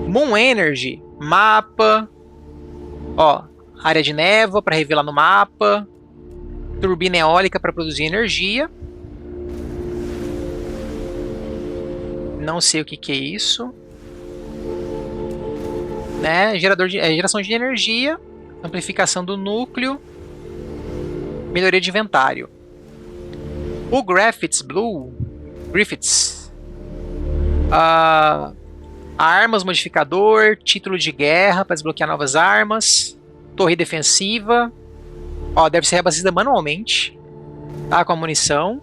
Moon Energy, mapa. Ó, área de névoa para revelar no mapa. Turbina eólica para produzir energia. Não sei o que é isso. Né? Geração de energia. Amplificação do núcleo. Melhoria de inventário. O Griffiths Blue. Griffiths. Armas modificador. Título de guerra para desbloquear novas armas. Torre defensiva. Ó, deve ser reabastecida manualmente, tá? Com a munição.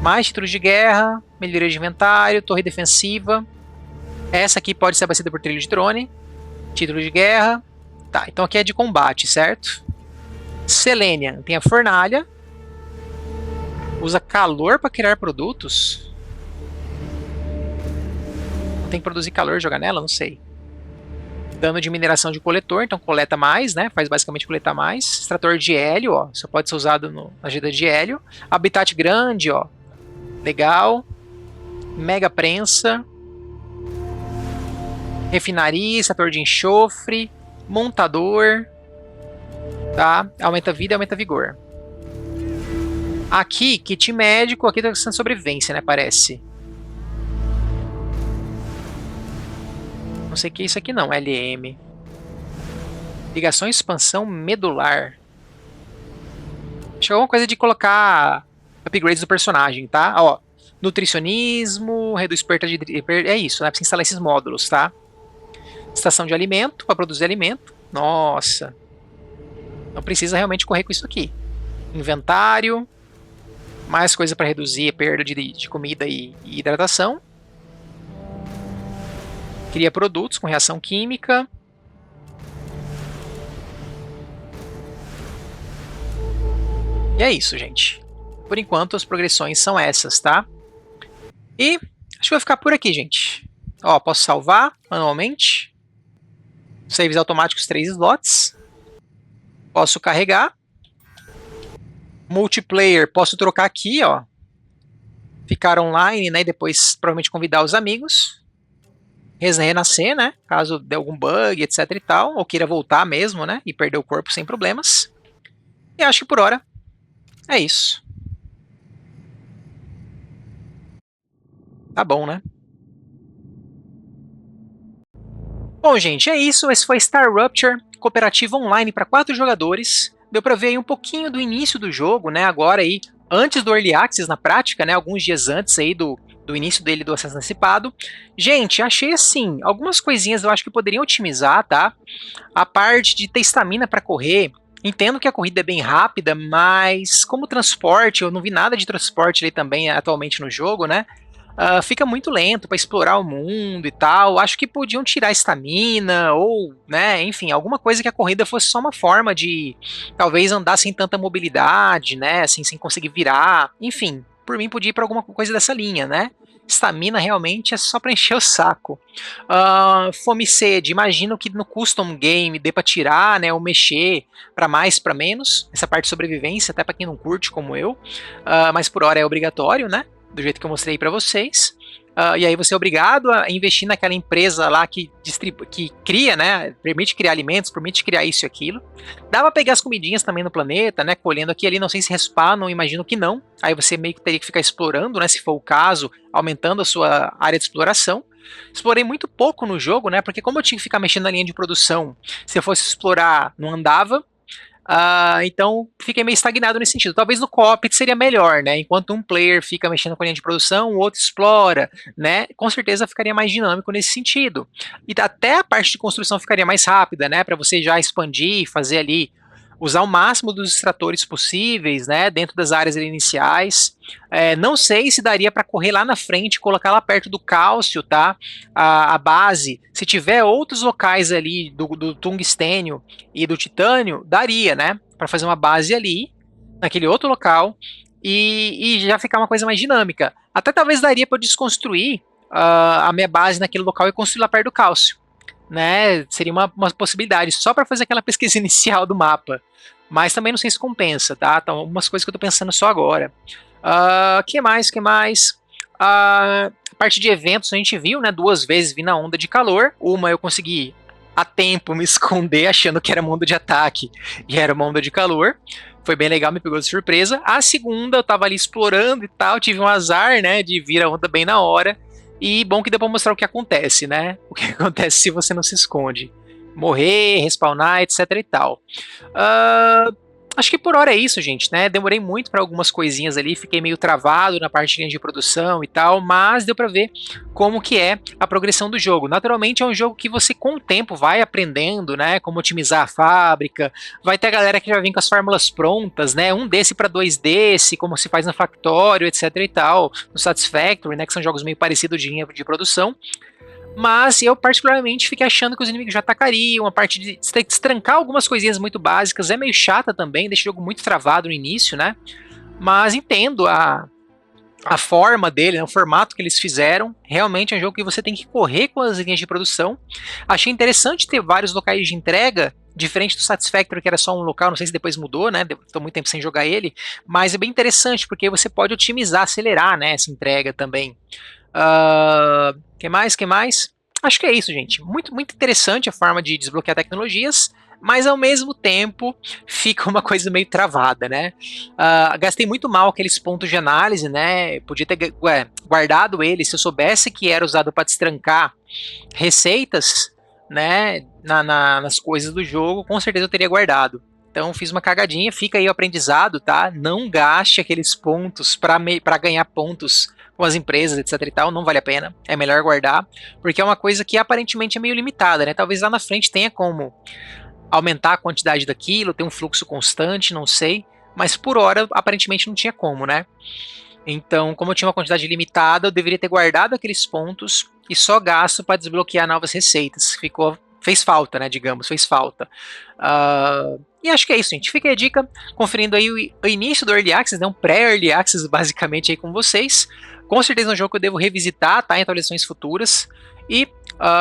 Mais títulos de guerra, melhoria de inventário, torre defensiva. Essa aqui pode ser abastecida por trilho de drone. Título de guerra. Tá, então aqui é de combate, certo? Selenium tem a fornalha. Usa calor para criar produtos. Tem que produzir calor e jogar nela? Não sei. Dano de mineração de coletor, então coleta mais, né? Faz basicamente coletar mais. Extrator de hélio, ó. Só pode ser usado na agenda de hélio. Habitat grande, ó. Legal. Mega prensa. Refinaria, extrator de enxofre. Montador. Tá? Aumenta vida e aumenta vigor. Aqui, kit médico. Aqui tá questão de sobrevivência, né? Parece. Não sei o que é isso aqui não, LM. Ligação e expansão medular. Acho que é alguma coisa de colocar upgrades do personagem, tá? Ó, nutricionismo, reduz perda de... É isso, né? Precisa instalar esses módulos, tá? Estação de alimento, para produzir alimento. Nossa. Não precisa realmente correr com isso aqui. Inventário. Mais coisa para reduzir a perda de comida e hidratação. Cria produtos com reação química. E é isso, gente. Por enquanto, as progressões são essas, tá? E acho que vai ficar por aqui, gente. Ó, posso salvar manualmente. Saves automáticos 3 slots. Posso carregar. Multiplayer, posso trocar aqui, ó. Ficar online, né? E depois provavelmente convidar os amigos. Renascer, né? Caso dê algum bug, etc e tal. Ou queira voltar mesmo, né? E perder o corpo sem problemas. E acho que por hora é isso. Tá bom, né? Bom, gente, é isso. Esse foi Star Rupture, cooperativo online para 4 jogadores. Deu para ver aí um pouquinho do início do jogo, né? Agora aí, antes do Early Access na prática, né? Alguns dias antes aí do início dele do acesso antecipado. Gente, achei assim, algumas coisinhas eu acho que poderiam otimizar, tá? A parte de ter estamina para correr. Entendo que a corrida é bem rápida, mas como transporte, eu não vi nada de transporte ali também atualmente no jogo, né? Fica muito lento para explorar o mundo e tal. Acho que podiam tirar a estamina ou, né, enfim, alguma coisa que a corrida fosse só uma forma de talvez andar sem tanta mobilidade, né, assim, sem conseguir virar. Enfim, por mim podia ir para alguma coisa dessa linha, né? Estamina realmente é só para encher o saco. Fome e sede, imagino que no custom game dê para tirar, né, ou mexer para mais, para menos. Essa parte de sobrevivência, até para quem não curte como eu. Mas por hora é obrigatório, né? Do jeito que eu mostrei para vocês. E aí você é obrigado a investir naquela empresa lá que cria, né, permite criar alimentos, permite criar isso e aquilo. Dá pra pegar as comidinhas também no planeta, né, colhendo aqui e ali, não sei se respawnam, imagino que não. Aí você meio que teria que ficar explorando, né, se for o caso, aumentando a sua área de exploração. Explorei muito pouco no jogo, né, porque como eu tinha que ficar mexendo na linha de produção, se eu fosse explorar, não andava. Então fiquei meio estagnado nesse sentido. Talvez no co-op seria melhor, né? Enquanto um player fica mexendo com a linha de produção, o outro explora, né? Com certeza ficaria mais dinâmico nesse sentido. E até a parte de construção ficaria mais rápida, né? Para você já expandir, fazer ali, usar o máximo dos extratores possíveis, né? Dentro das áreas iniciais. Não sei se daria para correr lá na frente, colocar lá perto do cálcio, tá? A base. Se tiver outros locais ali do tungstênio e do titânio, daria, né? Para fazer uma base ali, naquele outro local, e já ficar uma coisa mais dinâmica. Até talvez daria para eu desconstruir a minha base naquele local e construir lá perto do cálcio, né? Seria uma possibilidade, só para fazer aquela pesquisa inicial do mapa. Mas também não sei se compensa, tá? Então, algumas coisas que eu tô pensando só agora. Que mais? Parte de eventos a gente viu, né? 2 vezes vi na onda de calor. Uma eu consegui a tempo me esconder achando que era uma onda de ataque e era uma onda de calor. Foi bem legal, me pegou de surpresa. A segunda eu tava ali explorando e tal, tive um azar, né? De vir a onda bem na hora. E bom que deu pra mostrar o que acontece, né? O que acontece se você não se esconde. Morrer, respawnar, etc e tal. Acho que por hora é isso, gente, né? Demorei muito para algumas coisinhas ali, fiquei meio travado na parte de linha de produção e tal, mas deu para ver como que é a progressão do jogo. Naturalmente é um jogo que você com o tempo vai aprendendo, né? Como otimizar a fábrica, vai ter a galera que já vem com as fórmulas prontas, né? Um desse para dois desse, como se faz no Factório, etc e tal, no Satisfactory, né? Que são jogos meio parecidos de linha de produção. Mas eu particularmente fiquei achando que os inimigos já atacariam, a parte de destrancar algumas coisinhas muito básicas é meio chata também, deixa o jogo muito travado no início, né? Mas entendo a forma dele, né, o formato que eles fizeram, realmente é um jogo que você tem que correr com as linhas de produção. Achei interessante ter vários locais de entrega, diferente do Satisfactory, que era só um local, não sei se depois mudou, né? Estou muito tempo sem jogar ele, mas é bem interessante, porque você pode otimizar, acelerar, né, essa entrega também. Que mais? Acho que é isso, gente. Muito interessante a forma de desbloquear tecnologias, mas ao mesmo tempo fica uma coisa meio travada, né? Gastei muito mal aqueles pontos de análise, né? Podia ter guardado eles se eu soubesse que era usado para destrancar receitas, né? Nas coisas do jogo, com certeza eu teria guardado. Então fiz uma cagadinha, fica aí o aprendizado, tá? Não gaste aqueles pontos para ganhar pontos com as empresas, etc e tal, não vale a pena, é melhor guardar, porque é uma coisa que aparentemente é meio limitada, né? Talvez lá na frente tenha como aumentar a quantidade daquilo, ter um fluxo constante, não sei, mas por hora aparentemente não tinha como, né? Então, como eu tinha uma quantidade limitada, eu deveria ter guardado aqueles pontos e só gasto para desbloquear novas receitas. Fez falta, né, digamos, fez falta. E acho que é isso, gente. Fica aí a dica, conferindo aí o início do Early Access, né, um pré-Early Access basicamente aí com vocês. Com certeza é um jogo que eu devo revisitar, tá, em atualizações futuras. E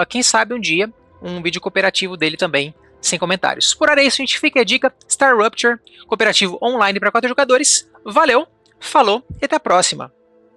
quem sabe um dia um vídeo cooperativo dele também, sem comentários. Por hora é isso, gente. Fica a dica, Star Rupture, cooperativo online para 4 jogadores. Valeu, falou e até a próxima.